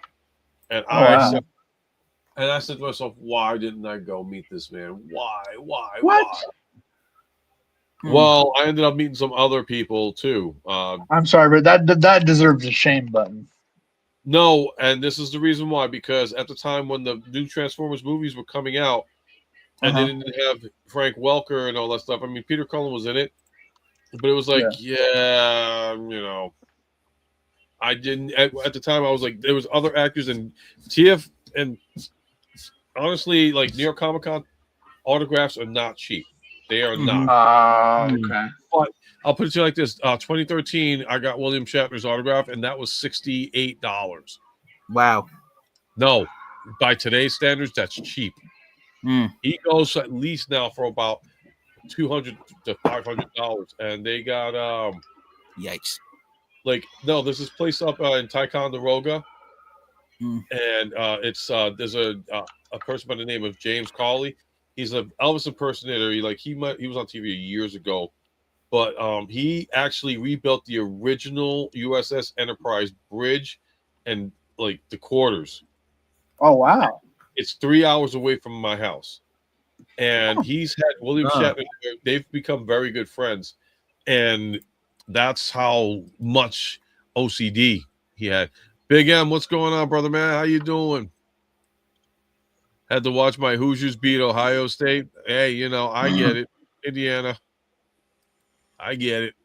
and I said to myself, why didn't I go meet this man? Why? Well, I ended up meeting some other people too. I'm sorry, but that deserves a shame button. No, and this is the reason why. Because at the time when the new Transformers movies were coming out, and they didn't have Frank Welker and all that stuff. I mean, Peter Cullen was in it, but it was like, I didn't at the time. I was like, there was other actors and TF, and honestly, like New York Comic Con autographs are not cheap. They are not. Okay. But I'll put it to you like this: 2013, I got William Shatner's autograph, and that was $68. Wow. No, by today's standards, that's cheap. He goes at least now for about $200 to $500, and they got yikes! Like no, there's this place up in Ticonderoga, and it's there's a person by the name of James Cawley. He's an Elvis impersonator. He was on TV years ago. But he actually rebuilt the original USS Enterprise bridge and like the quarters. Oh wow! It's 3 hours away from my house, and he's had William Shatner. They've become very good friends, and that's how much OCD he had. Big M, what's going on, brother man? How you doing? Had to watch my Hoosiers beat Ohio State. Hey, I get it, Indiana. I get it.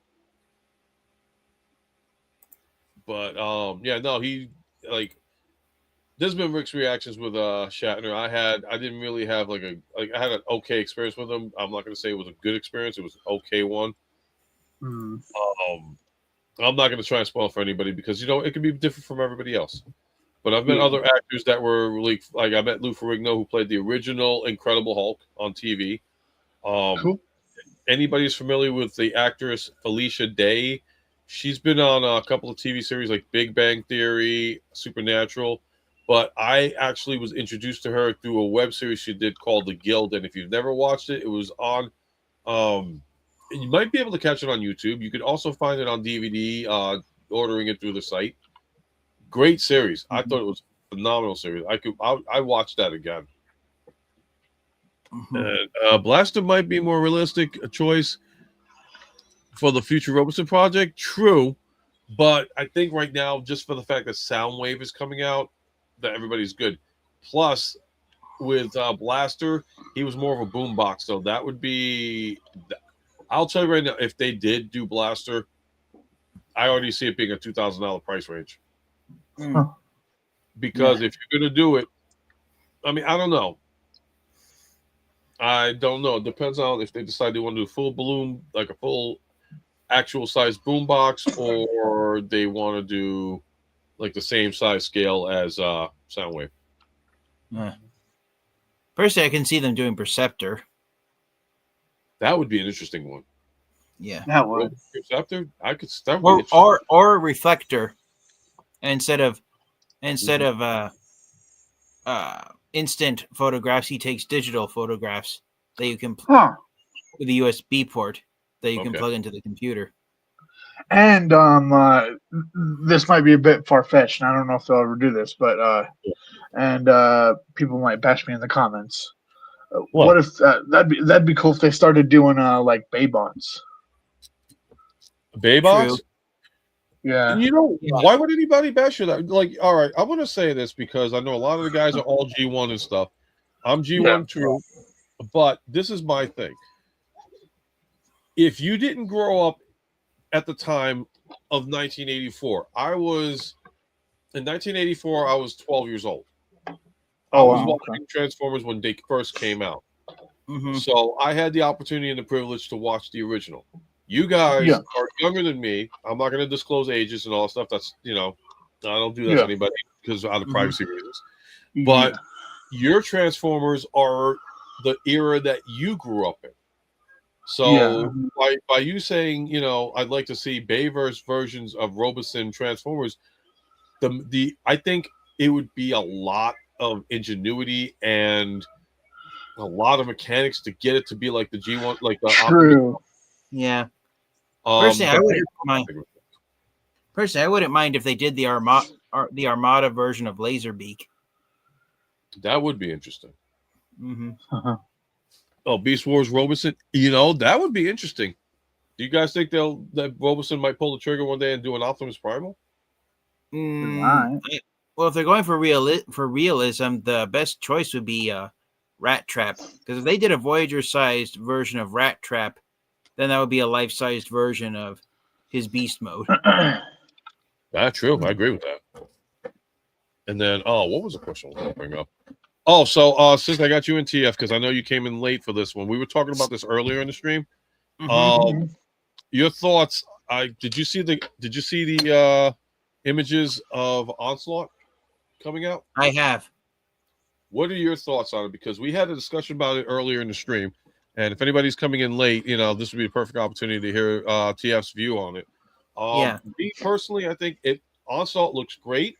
But he like there's been mixed reactions with Shatner. I didn't really have I had an okay experience with him. I'm not gonna say it was a good experience, it was an okay one. I'm not gonna try and spoil for anybody because it can be different from everybody else. But I've met other actors that were like I met Lou Ferrigno, who played the original Incredible Hulk on TV. Cool. Anybody's familiar with the actress Felicia Day? She's been on a couple of TV series like Big Bang Theory, Supernatural, but I actually was introduced to her through a web series she did called The Guild. And if you've never watched it, it was on. You might be able to catch it on YouTube. You could also find it on DVD, ordering it through the site. Great series. I thought it was a phenomenal series. I watched that again. Blaster might be a more realistic choice for the future Robertson project. True, but I think right now, just for the fact that Soundwave is coming out, that everybody's good. Plus, with Blaster, he was more of a boombox, so that would be. I'll tell you right now, if they did do Blaster, I already see it being a $2,000 price range. Because if you're gonna do it, I mean, I don't know. I don't know. It depends on if they decide they want to do full balloon, like a full actual size boombox, or they want to do like the same size scale as Soundwave. Personally, I can see them doing Perceptor. That would be an interesting one. Yeah, that would. Perceptor. I could. That would be or a reflector instead of instant photographs. He takes digital photographs that you can with a USB port that you can plug into the computer. And this might be a bit far fetched, and I don't know if they'll ever do this, but people might bash me in the comments. What if that'd be cool if they started doing like Baybots? Baybots? Yeah. And why would anybody bash you that? Like, all right, I want to say this because I know a lot of the guys are all G1 and stuff. I'm G1 true, but this is my thing. If you didn't grow up at the time of 1984, in 1984, I was 12 years old. I was watching Transformers when they first came out. So I had the opportunity and the privilege to watch the original. You guys are younger than me. I'm not going to disclose ages and all that stuff. That's, I don't do that to anybody because out of privacy reasons. But your Transformers are the era that you grew up in. So by you saying, I'd like to see Bayverse versions of Roboson Transformers, I think it would be a lot of ingenuity and a lot of mechanics to get it to be like the G1, like the True. Yeah. Personally, I wouldn't mind. Personally, I wouldn't mind if they did the Armada version of Laserbeak. That would be interesting. Oh, Beast Wars Roboson. That would be interesting. Do you guys think that Roboson might pull the trigger one day and do an Optimus Primal? Well, if they're going for realism, the best choice would be Rat Trap. Because if they did a Voyager-sized version of Rat Trap, then that would be a life-sized version of his beast mode. That's true. I agree with that. And then, what was the question I was going to bring up? Oh, so since I got you in TF, because I know you came in late for this one, we were talking about this earlier in the stream. Your thoughts? Did you see the images of Onslaught coming out? I have. What are your thoughts on it? Because we had a discussion about it earlier in the stream. And if anybody's coming in late, this would be a perfect opportunity to hear TF's view on it. Me personally, I think Onslaught looks great.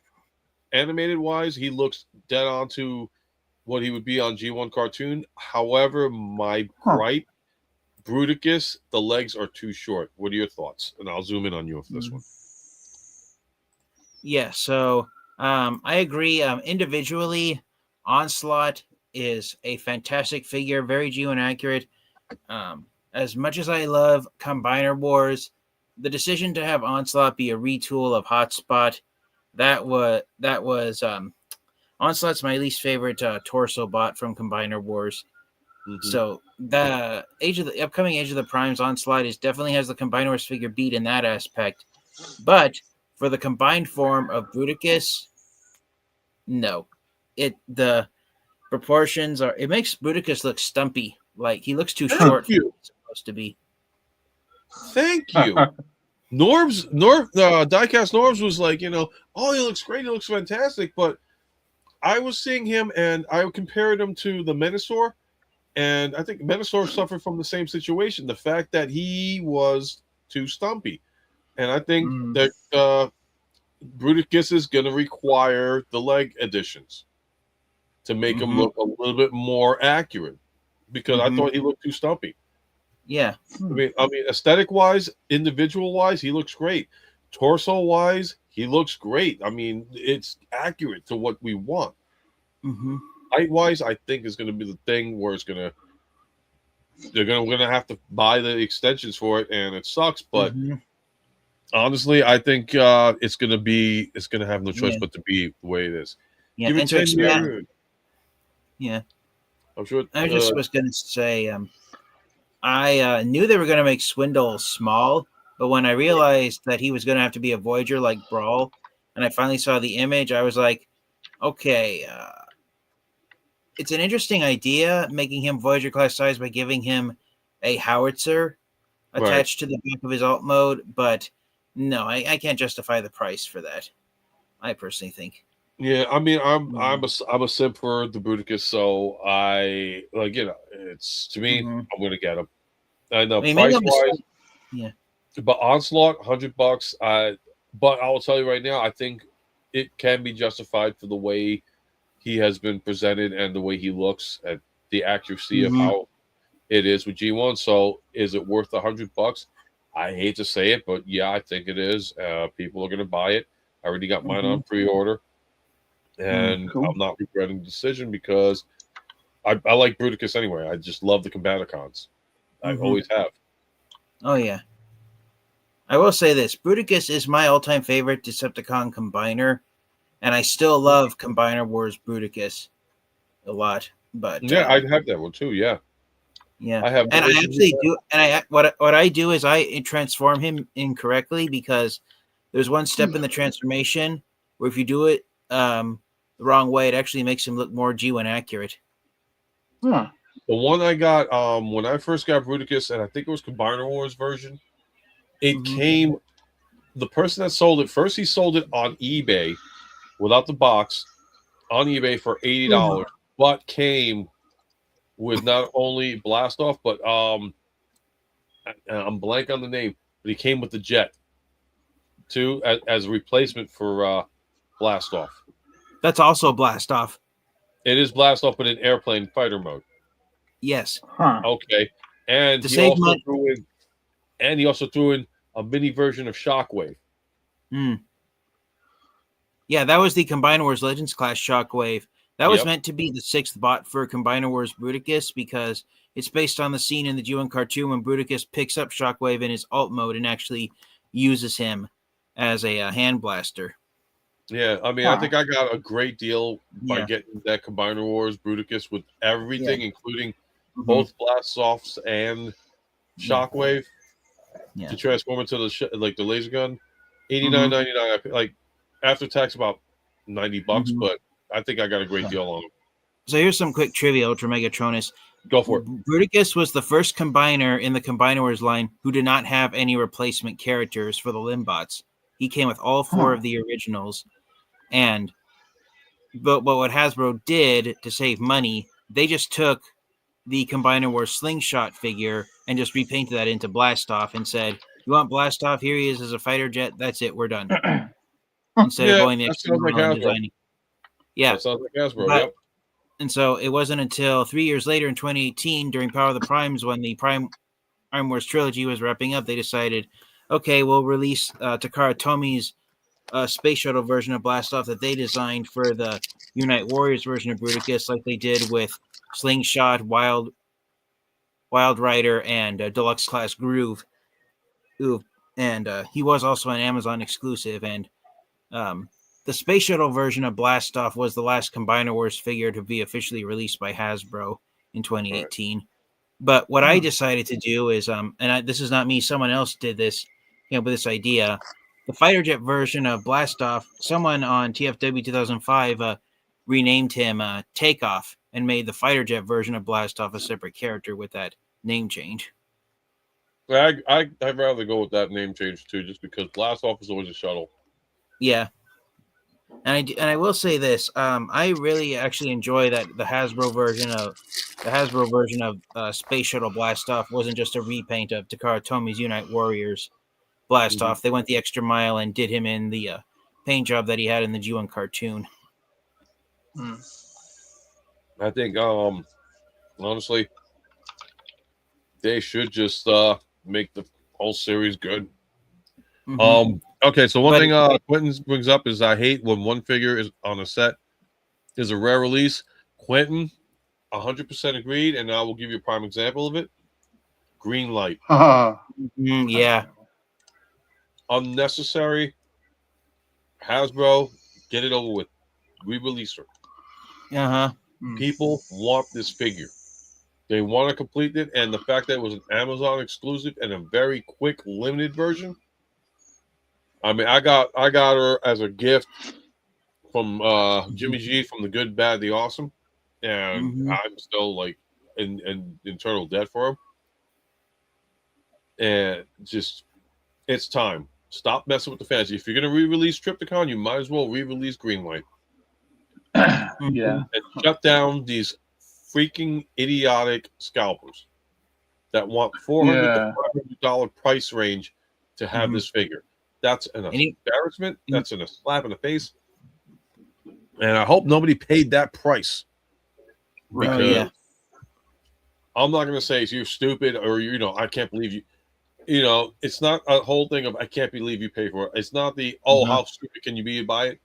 Animated wise, he looks dead on to what he would be on G1 cartoon. However, my gripe, Bruticus, the legs are too short. What are your thoughts? And I'll zoom in on you for this one. Yeah, so I agree. Individually, Onslaught is a fantastic figure, very G1 accurate. As much as I love Combiner Wars, the decision to have Onslaught be a retool of Hotspot, that was Onslaught's my least favorite torso bot from Combiner Wars. So the upcoming Age of the Primes Onslaught definitely has the Combiner Wars figure beat in that aspect, but for the combined form of Bruticus, no, the proportions it makes Bruticus look stumpy. Like he looks too short for what he's supposed to be. Thank you. Diecast Norbs was like, he looks great, he looks fantastic, but I was seeing him and I compared him to the Menasor, and I think Menasor suffered from the same situation, the fact that he was too stumpy. And I think that Bruticus is going to require the leg additions to make him look a little bit more accurate, because I thought he looked too stumpy. Yeah. I mean, aesthetic wise, individual wise, he looks great. Torso wise, he looks great. I mean, it's accurate to what we want. Height wise, I think is going to be the thing where they're going to have to buy the extensions for it, and it sucks. But honestly, I think it's going to have no choice but to be the way it is. Yeah, Give it 10 years. Yeah. I'm sure. I just was going to say, I knew they were going to make Swindle small, but when I realized that he was going to have to be a Voyager like Brawl, and I finally saw the image, I was like, okay, it's an interesting idea, making him Voyager class size by giving him a howitzer attached to the back of his alt mode, but no, I can't justify the price for that. I personally think. Yeah, I mean, I'm a simp for the Bruticus, so I like, it's to me, I'm gonna get him. I know price wise, yeah. But Onslaught, $100. But I will tell you right now, I think it can be justified for the way he has been presented and the way he looks at the accuracy of how it is with G1. So, is it worth $100? I hate to say it, but yeah, I think it is. People are going to buy it. I already got mine on pre-order, and I'm not regretting the decision because I like Bruticus anyway. I just love the Combaticons. I always have. Oh yeah. I will say this: Bruticus is my all-time favorite Decepticon combiner, and I still love Combiner Wars Bruticus a lot. But yeah, I have that one too. Yeah, yeah, I have, and I actually do. And what I do is I transform him incorrectly because there's one step in the transformation where if you do it the wrong way, it actually makes him look more G1 accurate. Huh. The one I got when I first got Bruticus, and I think it was Combiner Wars version, it came. The person that sold it first, he sold it on eBay without the box on eBay for $80, but came with not only Blast Off, but I'm blank on the name, but he came with the jet too as a replacement for Blast Off. That's also Blast Off. It is Blast Off, but in airplane fighter mode. Yes. Huh. Okay. And he also threw in a mini version of Shockwave. Yeah, that was the Combiner Wars Legends class Shockwave. That was meant to be the 6th bot for Combiner Wars Bruticus because it's based on the scene in the G1 cartoon when Bruticus picks up Shockwave in his alt mode and actually uses him as a hand blaster. Yeah, I mean, I think I got a great deal by getting that Combiner Wars Bruticus with everything, including both Blast Softs and Shockwave to transform into the the laser gun. $89.99. Like after tax, about $90, but I think I got a great deal on them. So here's some quick trivia, Ultra Megatronus. Go for it. Bruticus was the first combiner in the Combiner Wars line who did not have any replacement characters for the Limbots. He came with all 4 of the originals. But what Hasbro did to save money, they just took the Combiner Wars Slingshot figure and just repainted that into Blast Off and said, "You want Blast Off? Here he is as a fighter jet. That's it. We're done." Instead of going the extra mile and designing. Yeah. That sounds like Hasbro. And so it wasn't until 3 years later in 2018, during Power of the Primes, when the Prime Wars trilogy was wrapping up, they decided, okay, we'll release Takara Tomi's space shuttle version of Blast Off that they designed for the Unite Warriors version of Bruticus, like they did with Slingshot, Wild Rider, and Deluxe Class Groove. And he was also an Amazon exclusive. And the space shuttle version of Blast Off was the last Combiner Wars figure to be officially released by Hasbro in 2018. Right. But what I decided to do is, this is not me, someone else did this, with this idea. The fighter jet version of Blast Off, someone on TFW 2005 renamed him Takeoff and made the fighter jet version of Blast Off a separate character with that name change. I'd rather go with that name change too, just because Blast Off is always a shuttle. Yeah. And I will say this, I really actually enjoy that the Hasbro version of Space Shuttle Blast Off wasn't just a repaint of Takara Tomi's Unite Warriors Blast Off. They went the extra mile and did him in the paint job that he had in the G1 cartoon. I think honestly they should just make the whole series good. Okay, so one thing Quentin brings up is I hate when one figure is on a set is a rare release. Quentin, 100% agreed, and I will give you a prime example of it. Green Light. Yeah. Unnecessary. Hasbro, get it over with. Re-release her. People want this figure. They want to complete it, and the fact that it was an Amazon exclusive and a very quick, limited version. I mean, I got her as a gift from Jimmy G from The Good, Bad, The Awesome. and I'm still like in internal debt for him. And just, it's time. Stop messing with the fans. If you're going to re-release Trypticon, you might as well re-release Greenlight. Yeah. And shut down these freaking idiotic scalpers that want $400 to $500 price range to have this figure. That's an embarrassment. That's a slap in the face. And I hope nobody paid that price. Because I'm not going to say you're stupid or, I can't believe you. It's not a whole thing of I can't believe you pay for it. It's not the, how stupid can you be to buy it?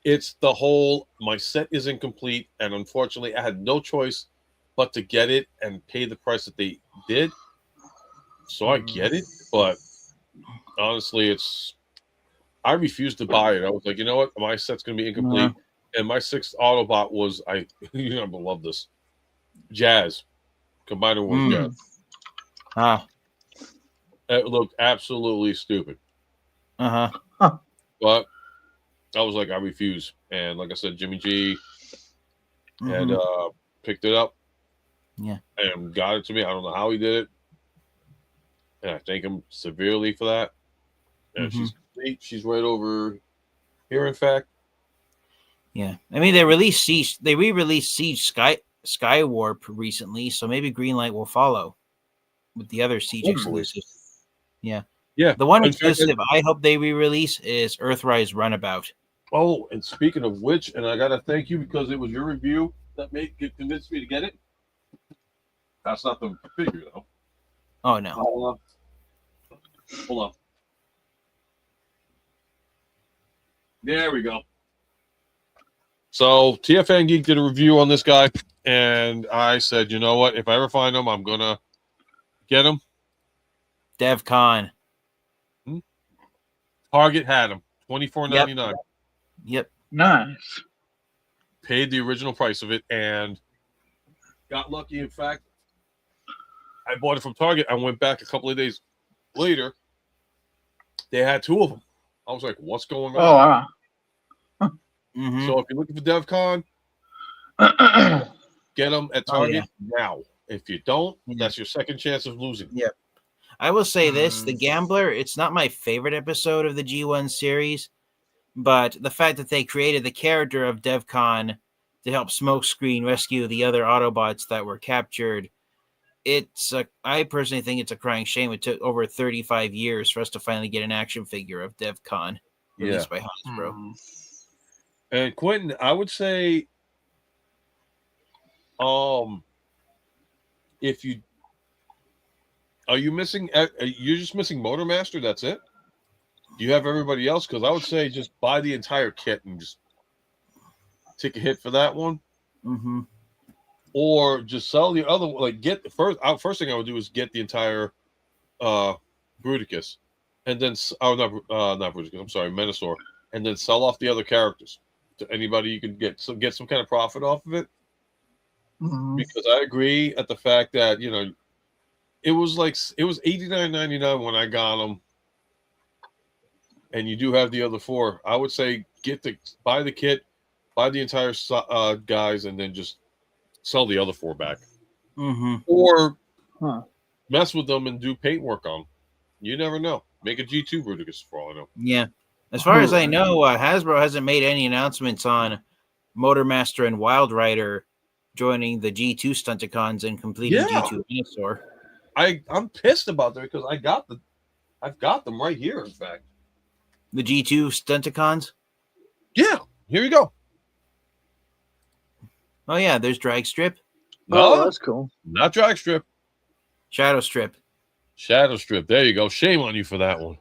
It's the whole, my set is incomplete, and unfortunately I had no choice but to get it and pay the price that they did. So I get it, but honestly, I refused to buy it. I was like, you know what? My set's going to be incomplete. And my 6th Autobot was, I love this. Jazz. Combiner was Jazz. It looked absolutely stupid. But I was like, I refuse. And like I said, Jimmy G had picked it up. And got it to me. I don't know how he did it. And I thank him severely for that. And she's complete. She's right over here, in fact. Yeah. I mean, they re-released Siege Skywarp recently, so maybe Greenlight will follow with the other Siege exclusives. Yeah. The one exclusive I hope they re-release is Earthrise Runabout. Oh, and speaking of which, and I gotta thank you because it was your review that convinced me to get it. That's not the figure though. Oh no. Hold on. There we go. So TFN Geek did a review on this guy, and I said, you know what? If I ever find him, I'm gonna get him. DevCon. Target had him. $24.99. Yep. Nice. Paid the original price of it and got lucky. In fact, I bought it from Target. I went back a couple of days later. They had 2 of them. I was like, what's going on? Oh, wow. So if you're looking for DevCon, get them at Target now. If you don't, that's your second chance of losing. Yep. I will say this, The Gambler, it's not my favorite episode of the G1 series, but the fact that they created the character of DevCon to help Smokescreen rescue the other Autobots that were captured, I personally think it's a crying shame. It took over 35 years for us to finally get an action figure of DevCon released by Hasbro. And Quentin, I would say, if you are you missing? You're just missing Motormaster. That's it. Do you have everybody else? Because I would say just buy the entire kit and just take a hit for that one, or just sell the other. Like get the first thing I would do is get the entire Bruticus, and then not Bruticus. I'm sorry, Menasor, and then sell off the other characters to anybody you can get some kind of profit off of it. Because I agree at the fact that it was $89.99 when I got them, and you do have the other 4. I would say buy the kit, buy the entire guys, and then just sell the other 4 back, or mess with them and do paint work on them. You never know. Make a G2 Bruticus for all I know. Yeah, as far as I know, Hasbro hasn't made any announcements on Motormaster and Wild Rider joining the G2 Stunticons and completing G2 Venusaur. I'm pissed about that because I've got them right here. In fact, the G2 Stunticons. Yeah, here you go. Oh yeah, there's Drag Strip. No, that's cool. Not Drag Strip. Shadow Strip. Shadow Strip. There you go. Shame on you for that one.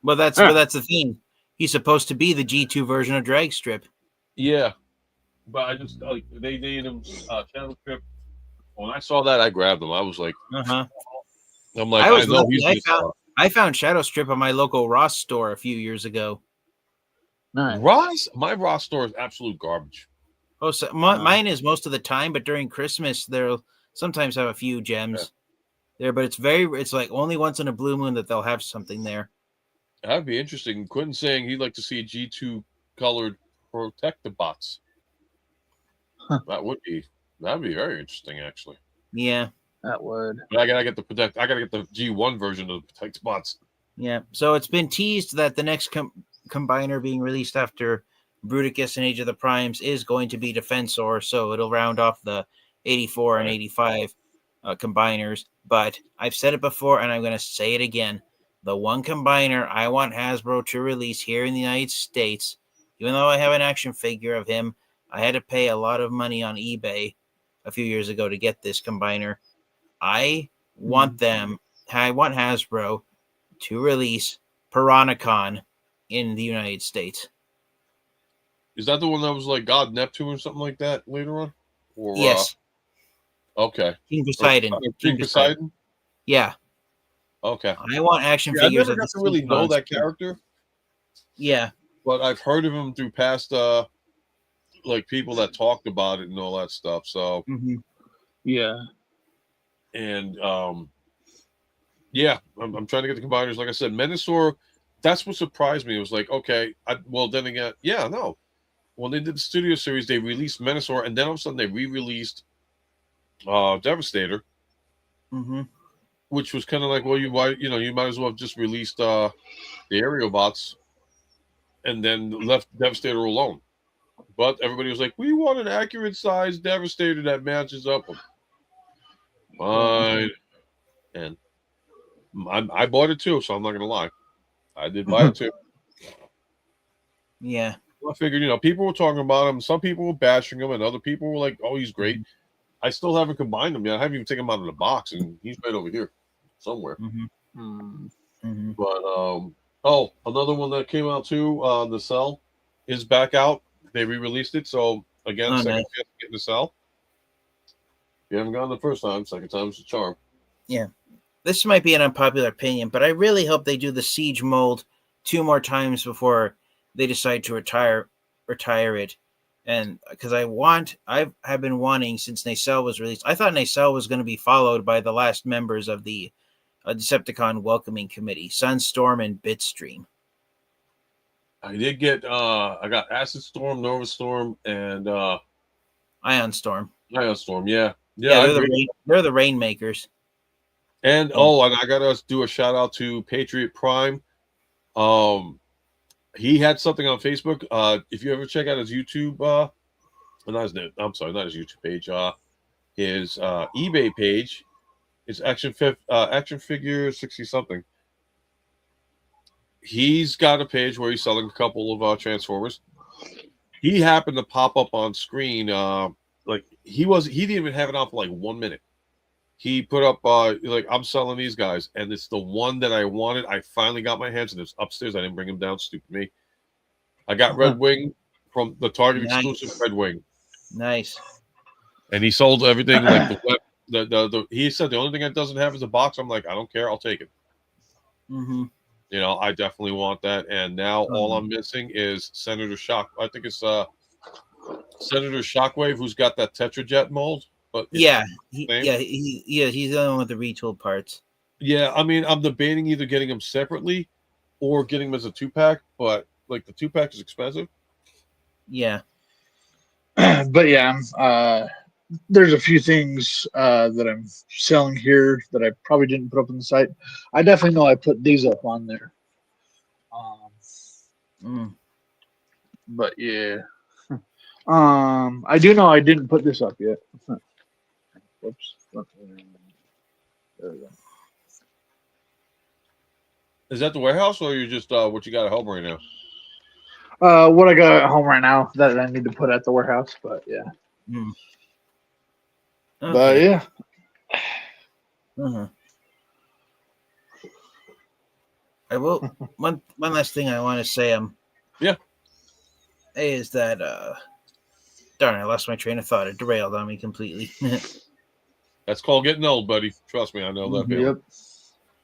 Well, that's the thing. He's supposed to be the G2 version of Drag Strip. Yeah, but I just they named him Shadow Strip. When I saw that, I grabbed him. I was like, I'm like, I found Shadow Strip on my local Ross store a few years ago. Nice. Ross? My Ross store is absolute garbage. Oh, so mine is most of the time, but during Christmas, they'll sometimes have a few gems there, but it's like only once in a blue moon that they'll have something there. That'd be interesting. Quentin's saying he'd like to see a G2 colored Protectobots. That'd be very interesting, actually. Yeah, that would. But I gotta get the G1 version of the protect spots. yeah. So it's been teased that the next combiner being released after Bruticus and Age of the Primes is going to be Defensor, so it'll round off the 84 and 85 combiners. But I've said it before, and I'm going to say it again. The one combiner I want Hasbro to release here in the United States, even though I have an action figure of him, I had to pay a lot of money on eBay a few years ago to get this combiner. I want Hasbro to release Piranacon in the United States. Is that the one that was like God Neptune or something like that later on? Or, yes. Okay. King Poseidon. King Poseidon? Yeah. Okay. I want action figures. I never got to really know that character. Yeah. But I've heard of him through past like people that talked about it and all that stuff. So yeah. And yeah, I'm trying to get the combiners. Like I said, Menasor, that's what surprised me. It was like, okay, well then again, yeah, no. When they did the studio series, they released Menasor, and then all of a sudden they re-released Devastator. Which was kind of like, well, you might as well have just released the aerial bots and then left Devastator alone. But everybody was like, we want an accurate size Devastator that matches up with. Fine. And I bought it too, so I'm not gonna lie. I did buy it too. Yeah. I figured, people were talking about him. Some people were bashing him, and other people were like, "Oh, he's great." I still haven't combined him yet. I haven't even taken him out of the box, and he's right over here somewhere. But another one that came out too, the Cell is back out. They re-released it, so again, second chance to get in the Cell. You haven't gone the first time, second time's the charm. Yeah. This might be an unpopular opinion, but I really hope they do the Siege mold 2 more times before they decide to retire it. And because I have been wanting since Nacelle was released. I thought Nacelle was going to be followed by the last members of the Decepticon Welcoming Committee, Sunstorm and Bitstream. I did get I got Acid Storm, Nova Storm, and Ion Storm. Ion Storm, yeah. Yeah, they're the Rainmakers. And and I gotta do a shout out to Patriot Prime. He had something on Facebook. If you ever check out his YouTube, not his YouTube page. His eBay page, his action figure 60 something. He's got a page where he's selling a couple of Transformers. He happened to pop up on screen. Like he didn't even have it on for like 1 minute. He put up like, I'm selling these guys, and it's the one that I wanted. I finally got my hands on it. It's upstairs. I didn't bring him down. Stupid me. I got Red Wing from the Target exclusive Red Wing. Nice. And he sold everything like the he said the only thing that doesn't have is a box. I'm like, I don't care. I'll take it. I definitely want that. And now all I'm missing is Senator Shock. I think it's Senator Shockwave, who's got that Tetrajet mold. But he's the only one with the retooled parts. Yeah, I mean, I'm debating either getting them separately or getting them as a 2-pack, but like the 2-pack is expensive. Yeah. But yeah, there's a few things that I'm selling here that I probably didn't put up on the site. I definitely know I put these up on there. But yeah. I do know I didn't put this up yet. Whoops. There we go. Is that the warehouse, or you just what you got at home right now? What I got at home right now that I need to put at the warehouse, but yeah. Okay. But yeah. I will. One last thing I want to say. Is that darn, I lost my train of thought. It derailed on me completely. That's called getting old, buddy. Trust me, I know that feeling. Yep.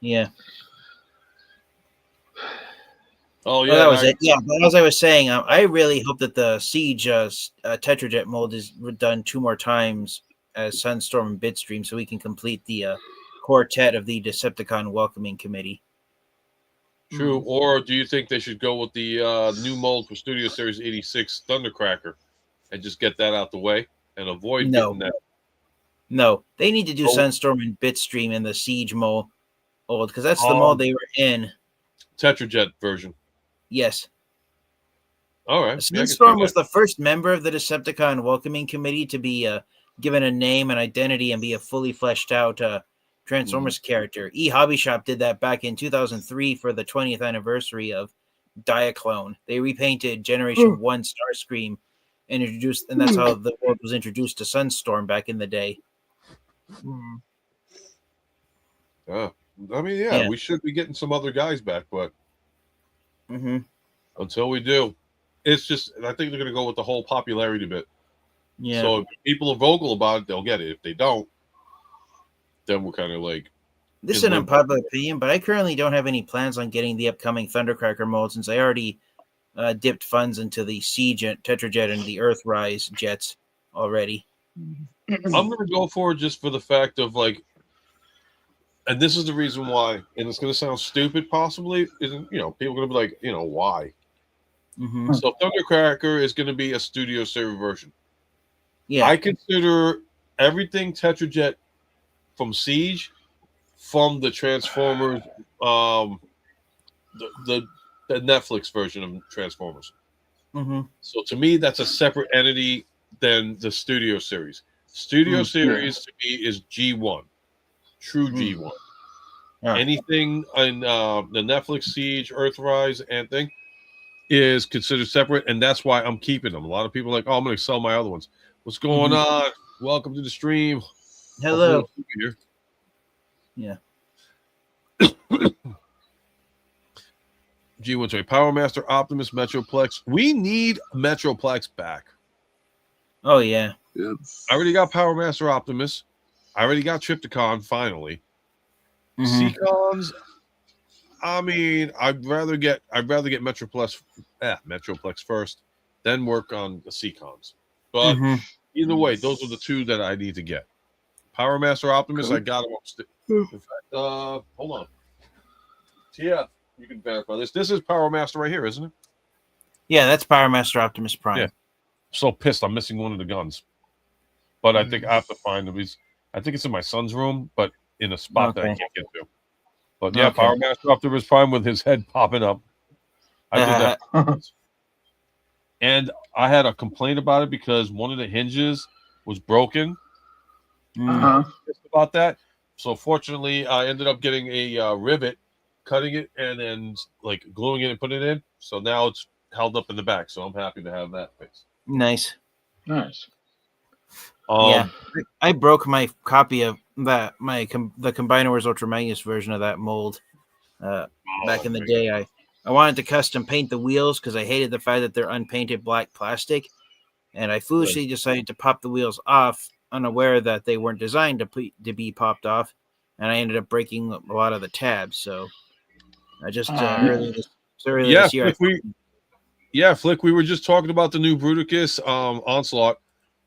Yeah. Oh yeah, that was it. Yeah, but as I was saying, I really hope that the Siege Tetrajet mold is done 2 more times as Sunstorm and Bitstream, so we can complete the quartet of the Decepticon Welcoming Committee. True. Or do you think they should go with the new mold for Studio Series 86 Thundercracker and just get that out the way? and avoid No. getting that. No, they need to do Oh. Sunstorm and Bitstream in the Siege mold because that's the mold they were in. Tetrajet version. Yes. All right. Sunstorm was the first member of the Decepticon welcoming committee to be given a name and identity and be a fully fleshed out Transformers character. Hobby Shop did that back in 2003 for the 20th anniversary of Diaclone. They repainted Generation 1 Starscream and introduced, and that's how the world was introduced to Sunstorm back in the day. I mean, yeah, we should be getting some other guys back, but until we do, it's just, I think they're going to go with the whole popularity bit. Yeah. So if people are vocal about it, they'll get it. If they don't, then we're kind of like. This is an unpopular opinion, but I currently don't have any plans on getting the upcoming Thundercracker mold since I already dipped funds into the Siege Tetrajet and the Earthrise jets already. I'm going to go for it just for the fact of like, and this is the reason why, and it's going to sound stupid possibly, isn't, people are going to be like, why? So Thundercracker is going to be a studio server version. Yeah. I consider everything Tetrajet from Siege, from the Transformers, the Netflix version of Transformers. So to me, that's a separate entity than the studio series. Studio series to me is G1, true G1. Anything in the Netflix Siege, Earthrise, and thing is considered separate, and that's why I'm keeping them. A lot of people are like, oh, I'm going to sell my other ones. What's going on? Welcome to the stream. Hello. Yeah. G1 Power Master, Optimus, Metroplex. We need Metroplex back. Oh, yeah. I already got Power Master Optimus. I already got Trypticon, finally. Seacons, I mean, I'd rather get Metroplex first, then work on the Seacons. But either way, those are the two that I need to get. Power Master Optimus, I got him upstairs. In fact, hold on. TF, you can verify this. This is Power Master right here, isn't it? Yeah, that's Power Master Optimus Prime. Yeah. I'm so pissed. I'm missing one of the guns. But I think I have to find him. I think it's in my son's room, but in a spot that I can't get to. But yeah, Power Master Optimus Prime with his head popping up. I did that. And I had a complaint about it because one of the hinges was broken. About that. So fortunately, I ended up getting a rivet, cutting it, and then like gluing it and putting it in. So now it's held up in the back. So I'm happy to have that fixed. Nice. Yeah, I broke my copy of that, the Combiner Wars Ultra Magnus version of that mold back in the day. I wanted to custom paint the wheels because I hated the fact that they're unpainted black plastic, and I foolishly decided to pop the wheels off, unaware that they weren't designed to be popped off, and I ended up breaking a lot of the tabs. So I just earlier this year. Flick, we were just talking about the new Bruticus Onslaught.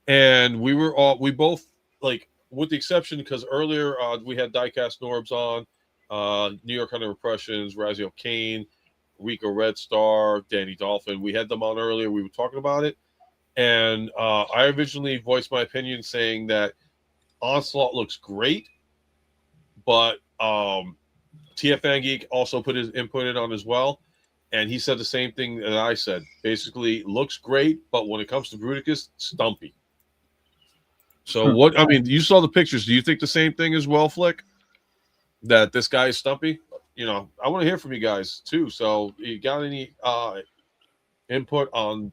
And we both, like, with the exception, because earlier we had Diecast Norbs on, New York Hunter Repressions, Razio Kane, Rico Red Star, Danny Dolphin. We had them on earlier. We were talking about it. And I originally voiced my opinion saying that Onslaught looks great, but TFN Geek also put his input in on as well. And he said the same thing that I said. Basically, looks great, but when it comes to Bruticus, stumpy. So what? I mean, you saw the pictures. Do you think the same thing as well, Flick? That this guy is stumpy? I want to hear from you guys too. So, you got any input on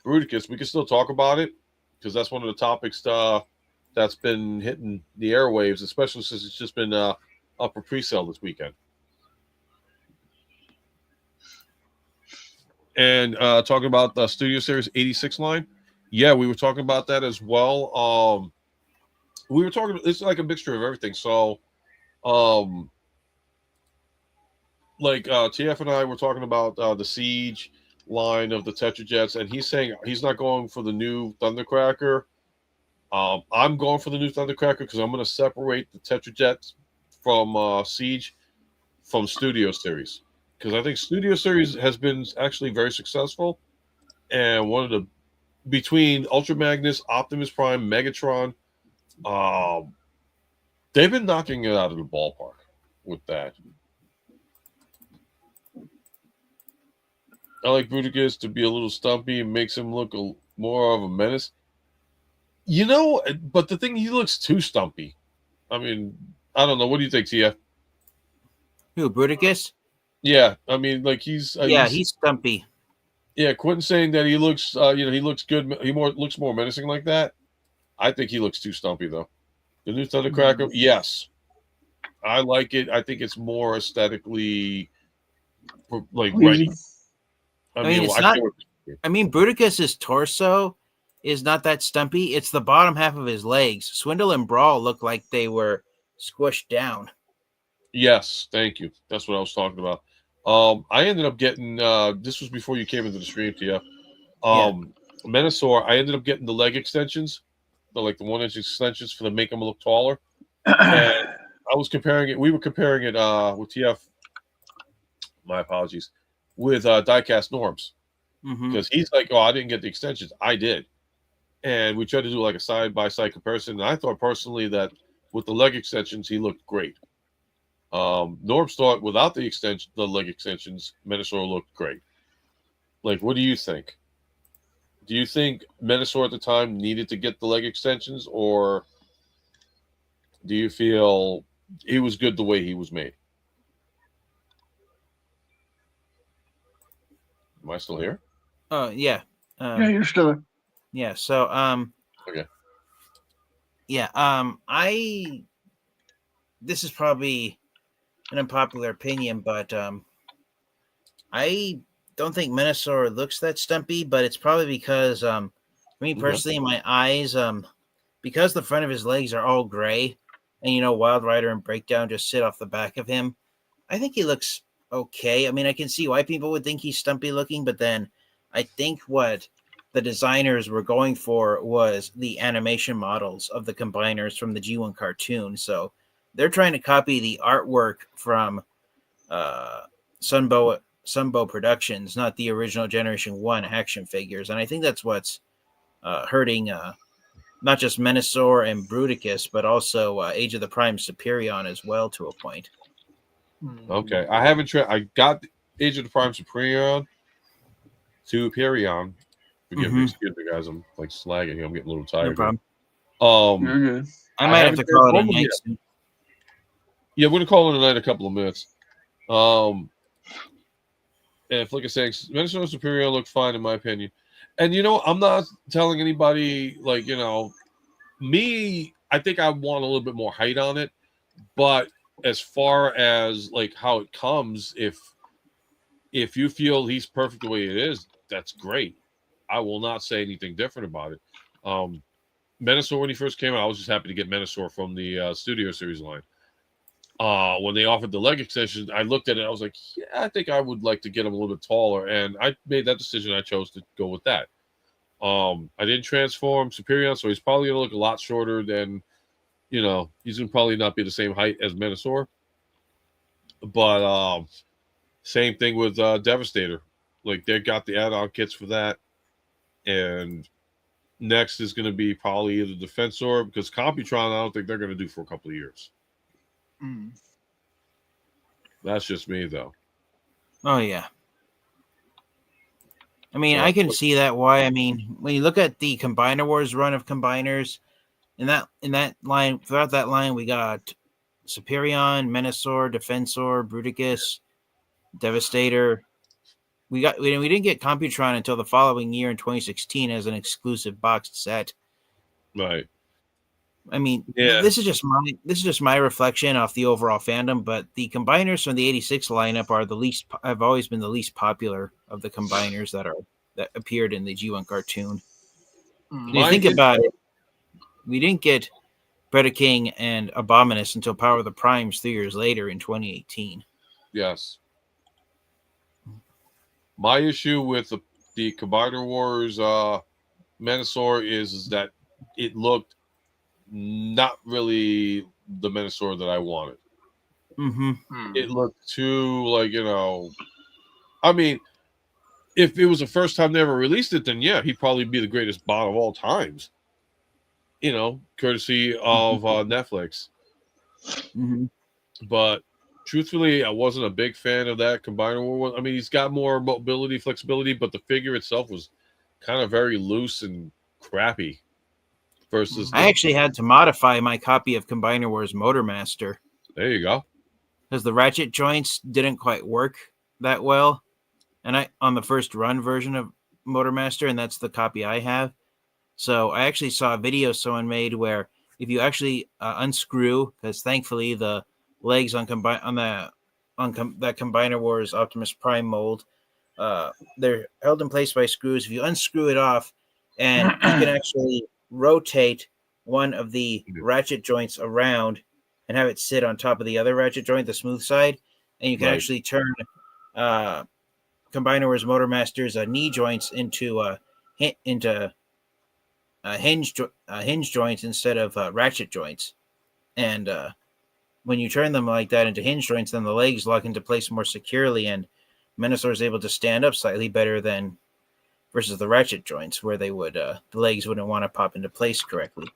Bruticus? We can still talk about it because that's one of the topics that's been hitting the airwaves, especially since it's just been up for pre-sale this weekend. And talking about the Studio Series 86 line, yeah, we were talking about that as well. We were talking. It's like a mixture of everything. So, TF and I were talking about the Siege line of the Tetrajets, and he's saying he's not going for the new Thundercracker. I'm going for the new Thundercracker because I'm going to separate the Tetrajets from Siege from Studio Series, because I think Studio Series has been actually very successful, and one of the between Ultra Magnus, Optimus Prime, Megatron, they've been knocking it out of the ballpark with that. I like Bruticus to be a little stumpy and makes him look more of a menace. You know, but the thing, he looks too stumpy. I mean, I don't know. What do you think, TF? Who, Bruticus? Yeah, I mean, like he's stumpy. Yeah, Quentin saying that he looks, he looks good. He looks more menacing like that. I think he looks too stumpy though. The new Thundercracker, yes, I like it. I think it's more aesthetically like ready. I mean, it's not. I mean, Bruticus's torso is not that stumpy. It's the bottom half of his legs. Swindle and Brawl look like they were squished down. Yes, thank you. That's what I was talking about. I ended up getting this was before you came into the stream, TF. Menasor, I ended up getting the leg extensions, the 1-inch extensions to make them look taller. And I was comparing it. We were comparing it with TF. My apologies, with diecast norms, because he's like, "Oh, I didn't get the extensions. I did," and we tried to do like a side-by-side comparison. And I thought personally that with the leg extensions, he looked great. Norms thought without the leg extensions, Menasor looked great. Like, what do you think? Do you think Menasor at the time needed to get the leg extensions, or do you feel he was good the way he was made? Am I still here? Oh, yeah. Yeah, you're still there. Yeah, so okay. Yeah, this is probably an unpopular opinion, but I don't think Menasor looks that stumpy, but it's probably because me personally, in my eyes, because the front of his legs are all gray, and Wild Rider and Breakdown just sit off the back of him, I think he looks okay. I mean, I can see why people would think he's stumpy looking, but then I think what the designers were going for was the animation models of the combiners from the G1 cartoon. So they're trying to copy the artwork from Sunbow Productions, not the original Generation 1 action figures. And I think that's what's hurting not just Menasor and Bruticus, but also Age of the Prime Superion as well to a point. Okay, I haven't I got Age of the Prime Superion. Forgive me, excuse me, guys. I'm like slagging here. I'm getting a little tired. No problem. You're good. I might have to call it a night. Yeah, we're gonna call it a night in a couple of minutes. And like I say, Minnesota Superior looked fine in my opinion. And I'm not telling anybody me. I think I want a little bit more height on it, but as far as like how it comes, if you feel he's perfect the way it is, that's great. I will not say anything different about it. Menasor, when he first came out, I was just happy to get Menasor from the Studio Series line. When they offered the leg extension, I looked at it. I was like, yeah, I think I would like to get him a little bit taller. And I made that decision. I chose to go with that. I didn't transform Superior, so he's probably going to look a lot shorter than, he's going to probably not be the same height as Menasor. But same thing with Devastator. Like, they got the add-on kits for that. And next is going to be probably either Defensor, because Computron, I don't think they're going to do for a couple of years. That's just me, though. Oh, yeah. I mean, I can see that why. I mean, when you look at the Combiner Wars run of combiners, in that line, throughout that line, we got Superion, Menasor, Defensor, Bruticus, Devastator. We didn't get Computron until the following year in 2016 as an exclusive boxed set. Right. I mean, this is just my reflection off the overall fandom, but the combiners from the 86 lineup have always been the least popular of the combiners that appeared in the G1 cartoon. If you think about it, we didn't get Predaking and Abominus until Power of the Primes 3 years later in 2018. Yes. My issue with the Combiner Wars Menasor is that it looked not really the Menasor that I wanted. It looked too I mean, if it was the first time they ever released it, then yeah, he'd probably be the greatest bot of all times. You know, courtesy of Netflix. Mm-hmm. But truthfully, I wasn't a big fan of that Combiner War. I mean, he's got more mobility, flexibility, but the figure itself was kind of very loose and crappy. Versus, I actually had to modify my copy of Combiner Wars Motormaster. There you go. Because the ratchet joints didn't quite work that well, and I on the first run version of Motormaster, and that's the copy I have. So I actually saw a video someone made where if you actually unscrew, because thankfully the legs on that Combiner Wars Optimus Prime mold, they're held in place by screws. If you unscrew it off, and you can actually rotate one of the ratchet joints around and have it sit on top of the other ratchet joint, the smooth side, and you can actually turn Combiner Wars Motormaster's knee joints into hinge joints instead of ratchet joints. And when you turn them like that into hinge joints, then the legs lock into place more securely, and Menasor is able to stand up slightly better than versus the ratchet joints, where they would the legs wouldn't want to pop into place correctly.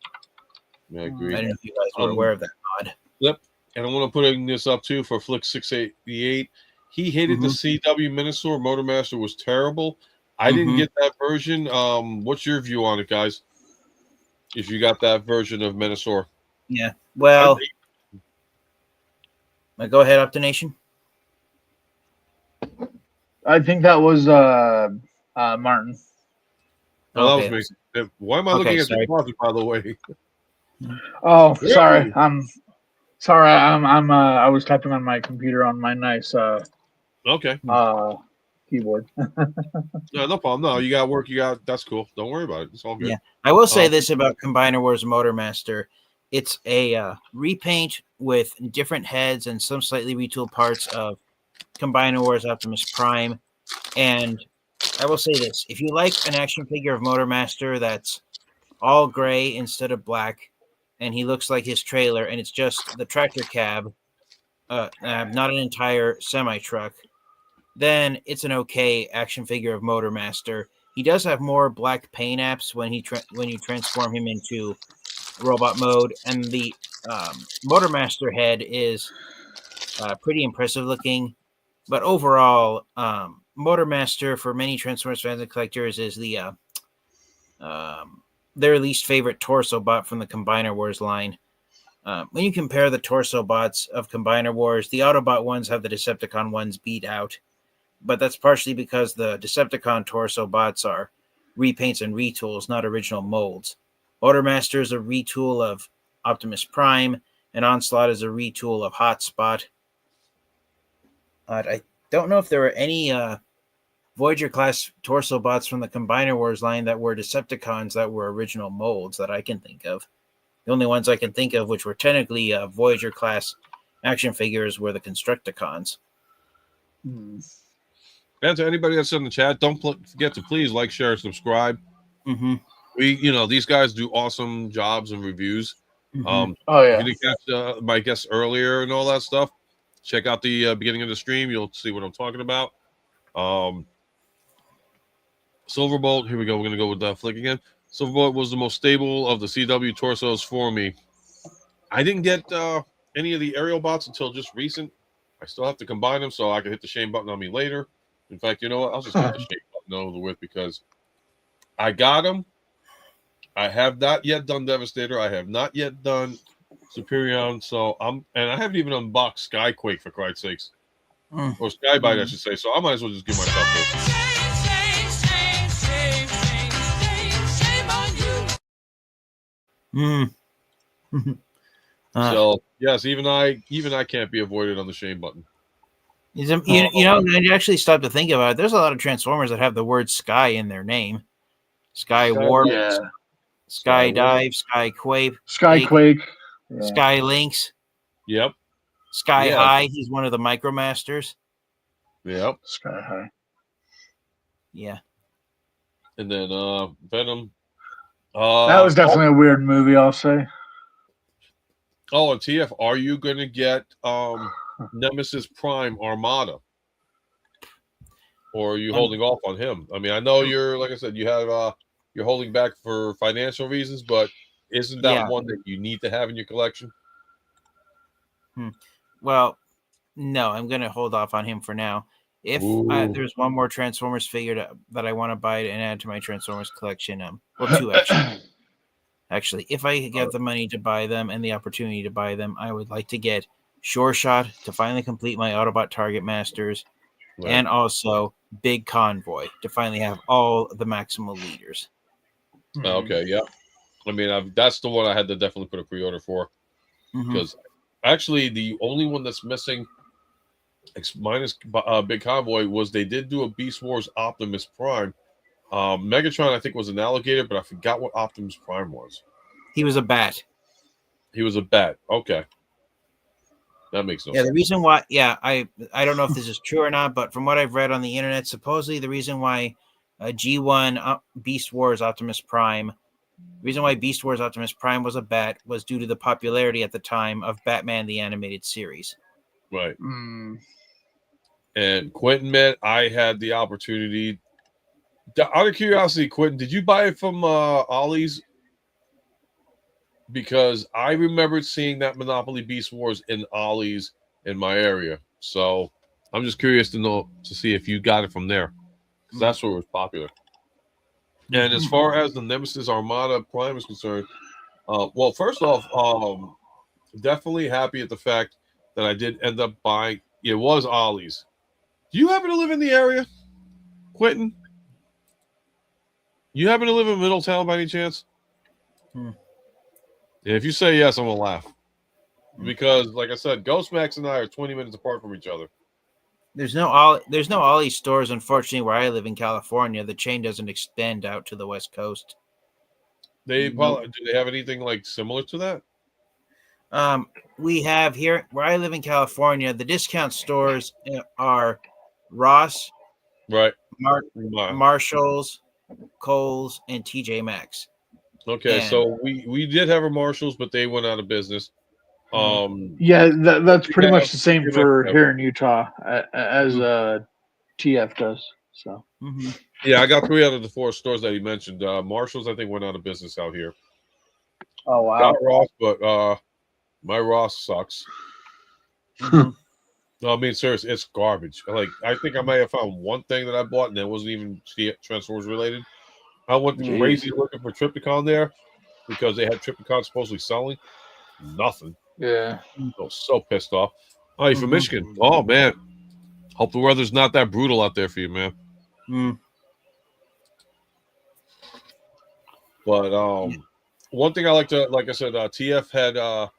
I agree. I don't know if you guys were aware of that mod. Yep. And I want to put this up too for Flick 688. He hated the CW Menasor Motormaster was terrible. I didn't get that version. What's your view on it, guys? If you got that version of Menasor. Yeah. Well, go ahead, Optination. I think that was Martin. Oh, that was me. Why am I looking at the closet, by the way? Oh, sorry. I'm sorry. I was typing on my computer on my nice keyboard. No, no problem. No, you got work. That's cool. Don't worry about it. It's all good. Yeah, I will say this about Combiner Wars Motormaster: it's a repaint with different heads and some slightly retooled parts of Combiner Wars Optimus Prime. And I will say this: if you like an action figure of Motormaster that's all gray instead of black, and he looks like his trailer, and it's just the tractor cab, not an entire semi-truck, then it's an okay action figure of Motormaster. He does have more black paint apps when you transform him into robot mode, and the Motormaster head is pretty impressive looking. But overall, Motormaster for many Transformers fans and collectors is their least favorite torso bot from the Combiner Wars line. When you compare the torso bots of Combiner Wars, the Autobot ones have the Decepticon ones beat out. But that's partially because the Decepticon torso bots are repaints and retools, not original molds. Motormaster is a retool of Optimus Prime, and Onslaught is a retool of Hotspot. I don't know if there were any Voyager class torso bots from the Combiner Wars line that were Decepticons that were original molds that I can think of. The only ones I can think of which were technically Voyager class action figures were the Constructicons. And to anybody that's in the chat, don't forget to please like, share, and subscribe. These guys do awesome jobs and reviews. If you didn't catch my guests earlier and all that stuff, check out the beginning of the stream. You'll see what I'm talking about. Silverbolt, here we go. We're going to go with Flick again. Silverbolt was the most stable of the CW torsos for me. I didn't get any of the aerial bots until just recent. I still have to combine them so I can hit the shame button on me later. In fact, you know what? I'll just hit the shame button over with because I got them. I have not yet done Devastator. I have not yet done Superion. So and I haven't even unboxed Skyquake for Christ's sakes. Or Skybite, I should say. So I might as well just give myself this. So yes, even I can't be avoided on the shame button. I actually stopped to think about it. There's a lot of Transformers that have the word Sky in their name. Sky Warp, Skydive, Skyquake, Sky Lynx. Yep. Sky High. He's one of the Micromasters. Yep. Sky High. Yeah. And then Venom. That was definitely a weird movie, I'll say. Oh, and TF, are you going to get Nemesis Prime Armada? or are you holding off on him? I mean, I know you're, like I said, you have you're holding back for financial reasons, but isn't that one that you need to have in your collection? Well, no, I'm going to hold off on him for now. If there's one more Transformers figure that I want to buy and add to my Transformers collection, well, two actually. Actually, if I get the money to buy them and the opportunity to buy them, I would like to get Sure Shot to finally complete my Autobot Target Masters, and also Big Convoy to finally have all the Maximal leaders. Okay, yeah. I mean, that's the one I had to definitely put a pre-order for, because actually the only one that's missing, minus Big Convoy, was they did do a Beast Wars Optimus Prime. Megatron, I think, was an alligator, but I forgot what Optimus Prime was. He was a bat. He was a bat. Okay. That makes no sense. The reason why, I don't know if this is true or not, but from what I've read on the internet, supposedly the reason why G1 Beast Wars Optimus Prime, the reason why Beast Wars Optimus Prime was a bat was due to the popularity at the time of Batman the Animated Series. Right. And Quentin, man, I had the opportunity. Out of curiosity, Quentin, did you buy it from Ollie's? Because I remembered seeing that Monopoly Beast Wars in Ollie's in my area. So I'm just curious to see if you got it from there, because that's where it was popular. And as far as the Nemesis Armada Prime is concerned, well, first off, definitely happy at the fact that I did end up buying. It was Ollie's. Do you happen to live in the area, Quentin? You happen to live in Middletown by any chance? If you say yes, I'm gonna laugh, because, like I said, Ghostmax and I are 20 minutes apart from each other. There's no Ollie stores, unfortunately, where I live in California. The chain doesn't extend out to the West Coast. Do they have anything like similar to that? We have here where I live in California. The discount stores are Ross, right, Marshalls, Kohl's, and TJ Maxx. Okay, so we did have a Marshalls, but they went out of business. Yeah, that's pretty much the same for here in Utah as TF does. So yeah, I got 3 out of the 4 stores that he mentioned. Marshalls, I think, went out of business out here. Oh wow! Got Ross, but my Ross sucks. No, I mean, seriously, it's garbage. Like, I think I might have found one thing that I bought, and it wasn't even Transformers related. I went crazy looking for Tripticon there, because they had Tripticon supposedly selling. Nothing. Yeah. I was so pissed off. Oh, you're from Michigan. Oh, man. Hope the weather's not that brutal out there for you, man. But one thing I like I said, TF had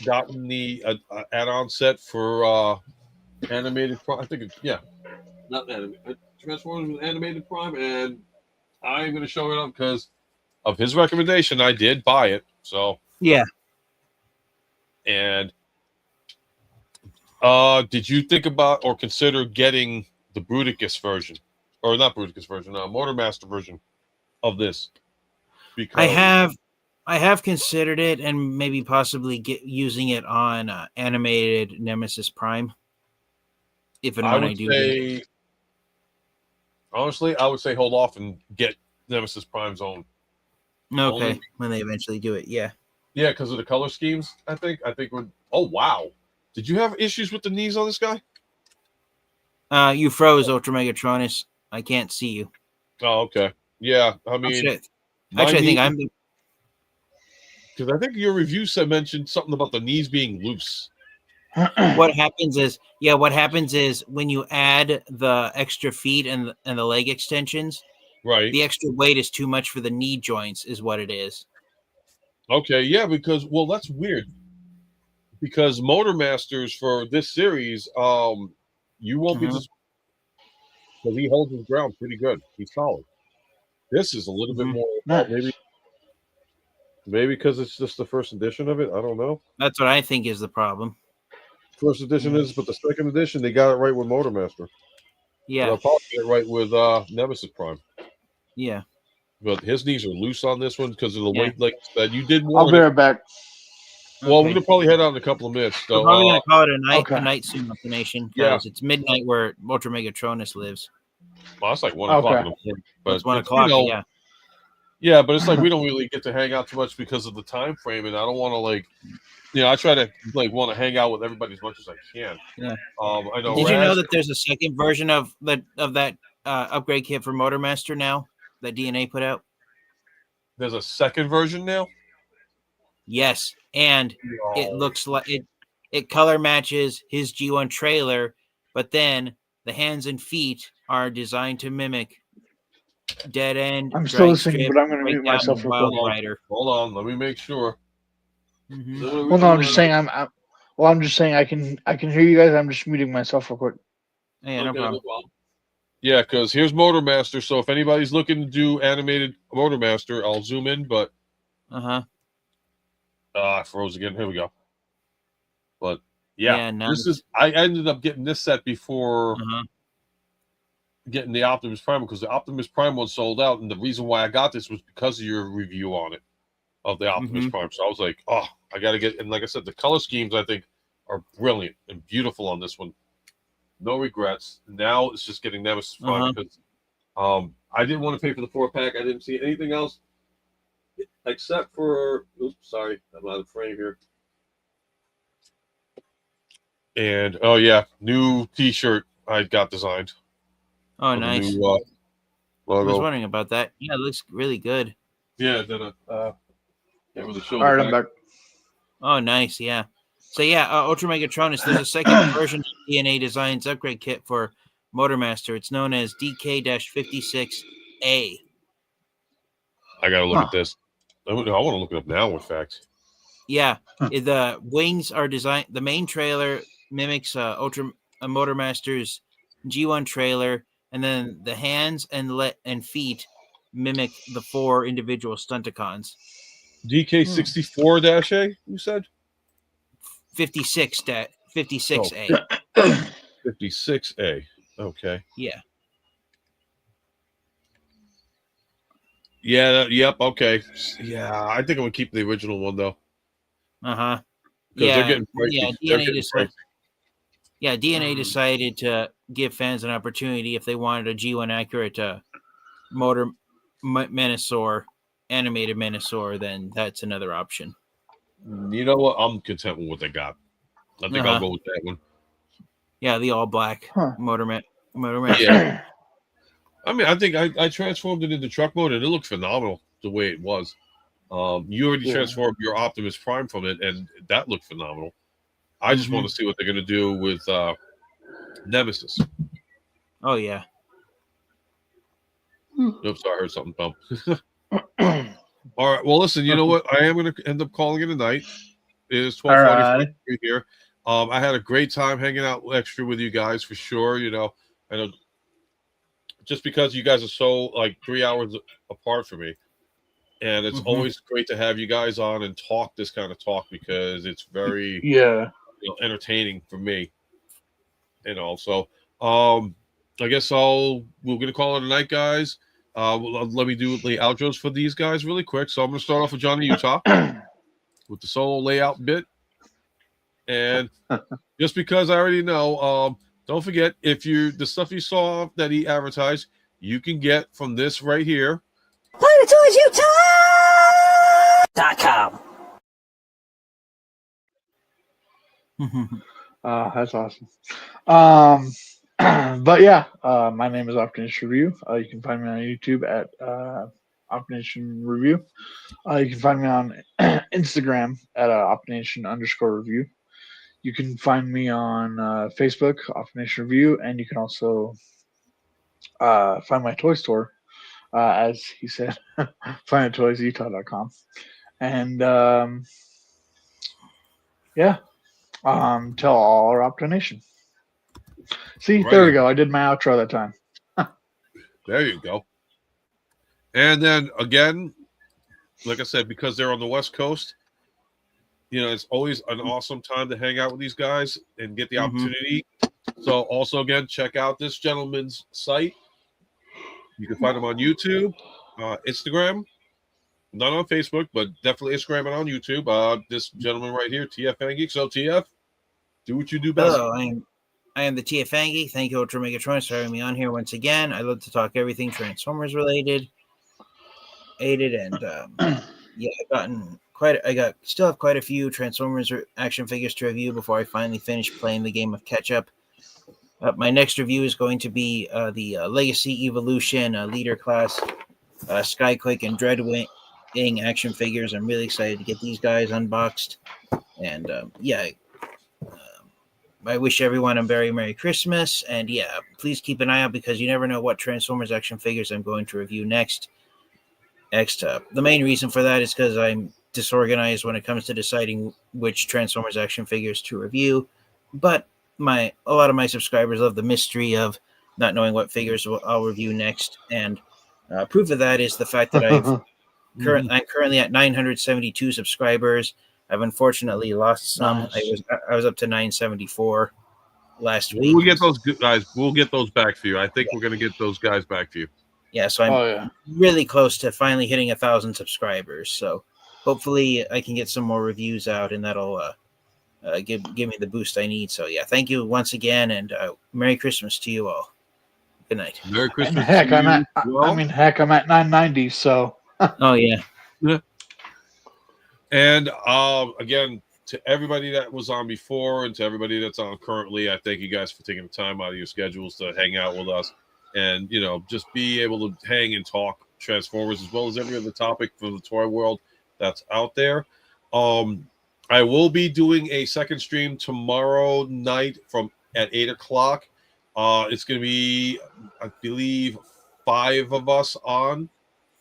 gotten the add-on set for animated Prime. I think not animated. Transformers with animated Prime, and I'm going to show it up because of his recommendation. I did buy it. So yeah. And did you think about or consider getting the Bruticus version, or not Bruticus version, Motormaster version of this? Because I have considered it, and maybe possibly using it on animated Nemesis Prime. If and when I do. Honestly, I would say hold off and get Nemesis Prime's own. Okay, when they eventually do it, yeah. Yeah, because of the color schemes, I think would. Oh wow! Did you have issues with the knees on this guy? You froze, ULTRA MEGATRONUS. I can't see you. Oh, okay. Yeah, I mean, actually, I think I'm. Because I think your review mentioned something about the knees being loose. What happens is when you add the extra feet and the leg extensions, right? The extra weight is too much for the knee joints, is what it is. Okay, yeah, because that's weird. Because Motormasters for this series, you won't be just because he holds his ground pretty good. He's solid. This is a little bit more maybe because it's just the first edition of it. I don't know. That's what I think is the problem. First edition is, but the second edition they got it right with Motormaster. Yeah, they'll probably get it right with Nemesis Prime. Yeah, but his knees are loose on this one because of the weight. Like that, you did. I'll be right back. Well, we're gonna probably head out in a couple of minutes. So We're probably gonna call it a okay. night soon, destination, Yeah. because it's midnight where Ultra Megatronus lives. well, it's like 1 o'clock in the morning. But It's 1 it's, o'clock. you know, Yeah. yeah, but it's like we don't really get to hang out too much because of the time frame, and I don't want to I try to want to hang out with everybody as much as I can. Yeah. I know. Did you know that there's a second version of that upgrade kit for Motormaster now that DNA put out? There's a second version now. Yes, and it looks like it color matches his G1 trailer, but then the hands and feet are designed to mimic Dead End. I'm still Drag listening, strip, but I'm going to mute Breakdown, myself and real Wild quick. Rider. Hold on, let me make sure. Well, no, I'm just saying I'm just saying I can hear you guys. I'm just muting myself real quick. Yeah, no problem. Yeah, because here's Motormaster. So if anybody's looking to do animated Motormaster, I'll zoom in. But I froze again. Here we go. But yeah, nice. This is. I ended up getting this set before getting the Optimus Prime because the Optimus Prime one sold out, and the reason why I got this was because of your review on it of the Optimus Prime. So I was like, oh, I got to get. And like I said, the color schemes I think are brilliant and beautiful on this one. No regrets. Now it's just getting Nemesis Prime because I didn't want to pay for the 4-pack. I didn't see anything else except for. Oops, sorry, I'm out of frame here. And oh yeah, new T-shirt I got designed. Oh, nice. New, I logo. was wondering about that. Yeah, it looks really good. Yeah, then can't really show. All right, I'm back. Oh, nice. Yeah. So yeah, Ultra Megatronus. There's a second version of DNA Designs upgrade kit for Motormaster. It's known as DK-56A. I gotta look at this. I want to look it up now. In fact. Yeah, the wings are designed. The main trailer mimics Ultra Motormaster's G1 trailer, and then the hands and feet mimic the 4 individual Stunticons. DK64-A, you said? 56A. 56A. Okay. Yeah. Yeah. Yep. Okay. Yeah, I think I would keep the original one though. Yeah. They're getting pricey. Yeah. DNA decided to give fans an opportunity if they wanted a G1 accurate motor Menasor, animated Menasor, then that's another option. You know what? I'm content with what they got. I think I'll go with that one. Yeah, the all black motor. Yeah. I mean, I think I transformed it into truck mode, and it looked phenomenal the way it was. You already transformed your Optimus Prime from it, and that looked phenomenal. I just want to see what they're going to do with Nemesis. Oh, yeah. Oops, I heard something bump. All right. Well, listen, you know what? I am going to end up calling it a night. It is 12:43 here. I had a great time hanging out extra with you guys for sure. You know, I know just because you guys are so like 3 hours apart from me. And it's always great to have you guys on and talk this kind of talk because it's very entertaining for me. And also, I guess we're gonna call it a night, guys. Let me do the outros for these guys really quick. So I'm gonna start off with Johnny Utah with the solo layout bit. And just because I already know, don't forget the stuff you saw that he advertised, you can get from this right here. PlanetoysUtah.com. That's awesome. But yeah, my name is Optination Review. You can find me on YouTube at Optination Review. You can find me on Instagram at Optination_review. You can find me on Facebook, Optination Review, and you can also find my toy store, as he said, PlanetoysUtah.com. And tell all our Optination. See, there we go. I did my outro that time. There you go. And then again, like I said, because they're on the West Coast, you know, it's always an awesome time to hang out with these guys and get the opportunity. So also, again, check out this gentleman's site. You can find him on YouTube, Instagram, not on Facebook, but definitely Instagram and on YouTube. This gentleman right here, TF Angie. So TF, do what you do best. Hello, I am the TF Angie. Thank you, UltraMegatronus, for having me on here once again. I love to talk everything Transformers related, and yeah, still have quite a few Transformers action figures to review before I finally finish playing the game of catch up. My next review is going to be the Legacy Evolution Leader Class Skyquake and Dreadwing action figures. I'm really excited to get these guys unboxed, and I wish everyone a very Merry Christmas, and yeah, please keep an eye out because you never know what Transformers action figures I'm going to review next. The main reason for that is because I'm disorganized when it comes to deciding which Transformers action figures to review, but a lot of my subscribers love the mystery of not knowing what figures I'll review next, and proof of that is the fact that I'm currently at 972 subscribers. I've unfortunately lost some. Nice. I was up to 974 last week. We'll get those guys. We'll get those back for you. I think we're going to get those guys back for you. Yeah, so I'm really close to finally hitting 1,000 subscribers. So hopefully I can get some more reviews out, and that'll give me the boost I need. So yeah, thank you once again, and Merry Christmas to you all. Good night. Merry Christmas. And heck, I'm at 990. So. Oh yeah. Yeah. And again, to everybody that was on before and to everybody that's on currently, I thank you guys for taking the time out of your schedules to hang out with us and, just be able to hang and talk Transformers as well as every other topic from the toy world that's out there. I will be doing a second stream tomorrow night at 8 o'clock. It's going to be, I believe, 5 of us on.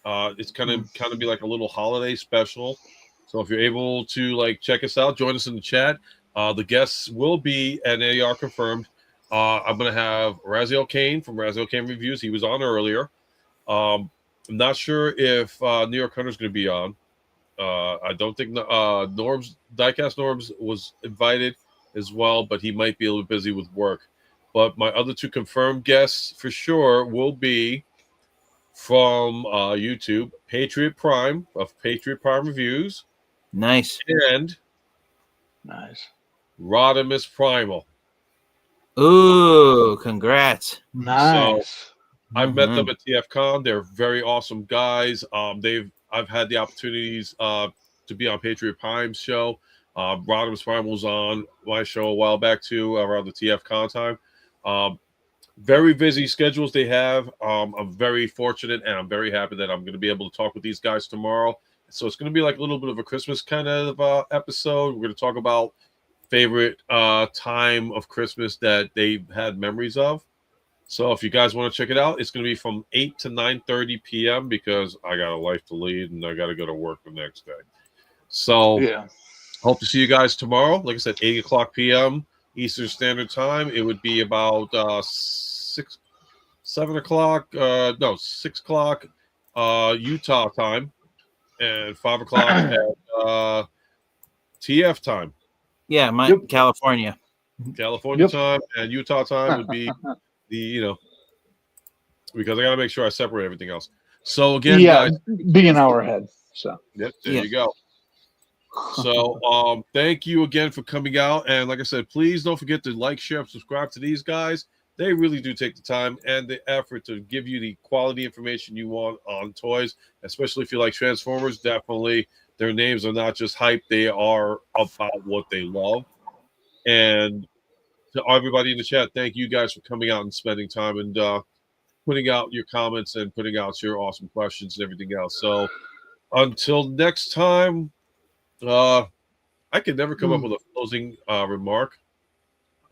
It's kind of be like a little holiday special. So if you're able to check us out, join us in the chat. The guests will be, and they are confirmed. I'm going to have Raziel Kane from Raziel Kane Reviews. He was on earlier. I'm not sure if New York Hunter's going to be on. I don't think Diecast Norms was invited as well, but he might be a little busy with work. But my other 2 confirmed guests for sure will be from YouTube, Patriot Prime of Patriot Prime Reviews. Nice. And Rodimus Primal. Ooh, congrats. Nice. So, I've met them at TFCon. They're very awesome guys. I've had the opportunities to be on Patriot Prime's show. Rodimus Primal was on my show a while back too, around the TFCon time. Very busy schedules they have. I'm very fortunate and I'm very happy that I'm going to be able to talk with these guys tomorrow. So it's going to be like a little bit of a Christmas kind of episode. We're going to talk about favorite time of Christmas that they've had memories of. So if you guys want to check it out, it's going to be from 8 to 9:30 p.m. because I got a life to lead and I got to go to work the next day. So hope to see you guys tomorrow. Like I said, 8 o'clock p.m. Eastern Standard Time. It would be about 6 o'clock Utah time and 5 o'clock at TF time. Yeah, California time and Utah time would be because I got to make sure I separate everything else. So again, guys, be an hour ahead. So there you go. So thank you again for coming out, and like I said, please don't forget to like, share, and subscribe to these guys. They really do take the time and the effort to give you the quality information you want on toys, especially if you like Transformers. Definitely, their names are not just hype; they are about what they love. And to everybody in the chat, thank you guys for coming out and spending time and putting out your comments and putting out your awesome questions and everything else. So until next time, I could never come up with a closing remark.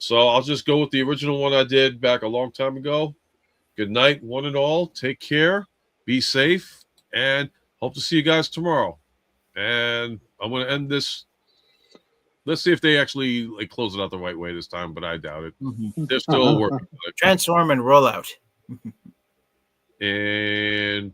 So I'll just go with the original one I did back a long time ago. Good night, one and all. Take care. Be safe. And hope to see you guys tomorrow. And I'm going to end this. Let's see if they actually close it out the right way this time, but I doubt it. They're still working. Transform and roll out. And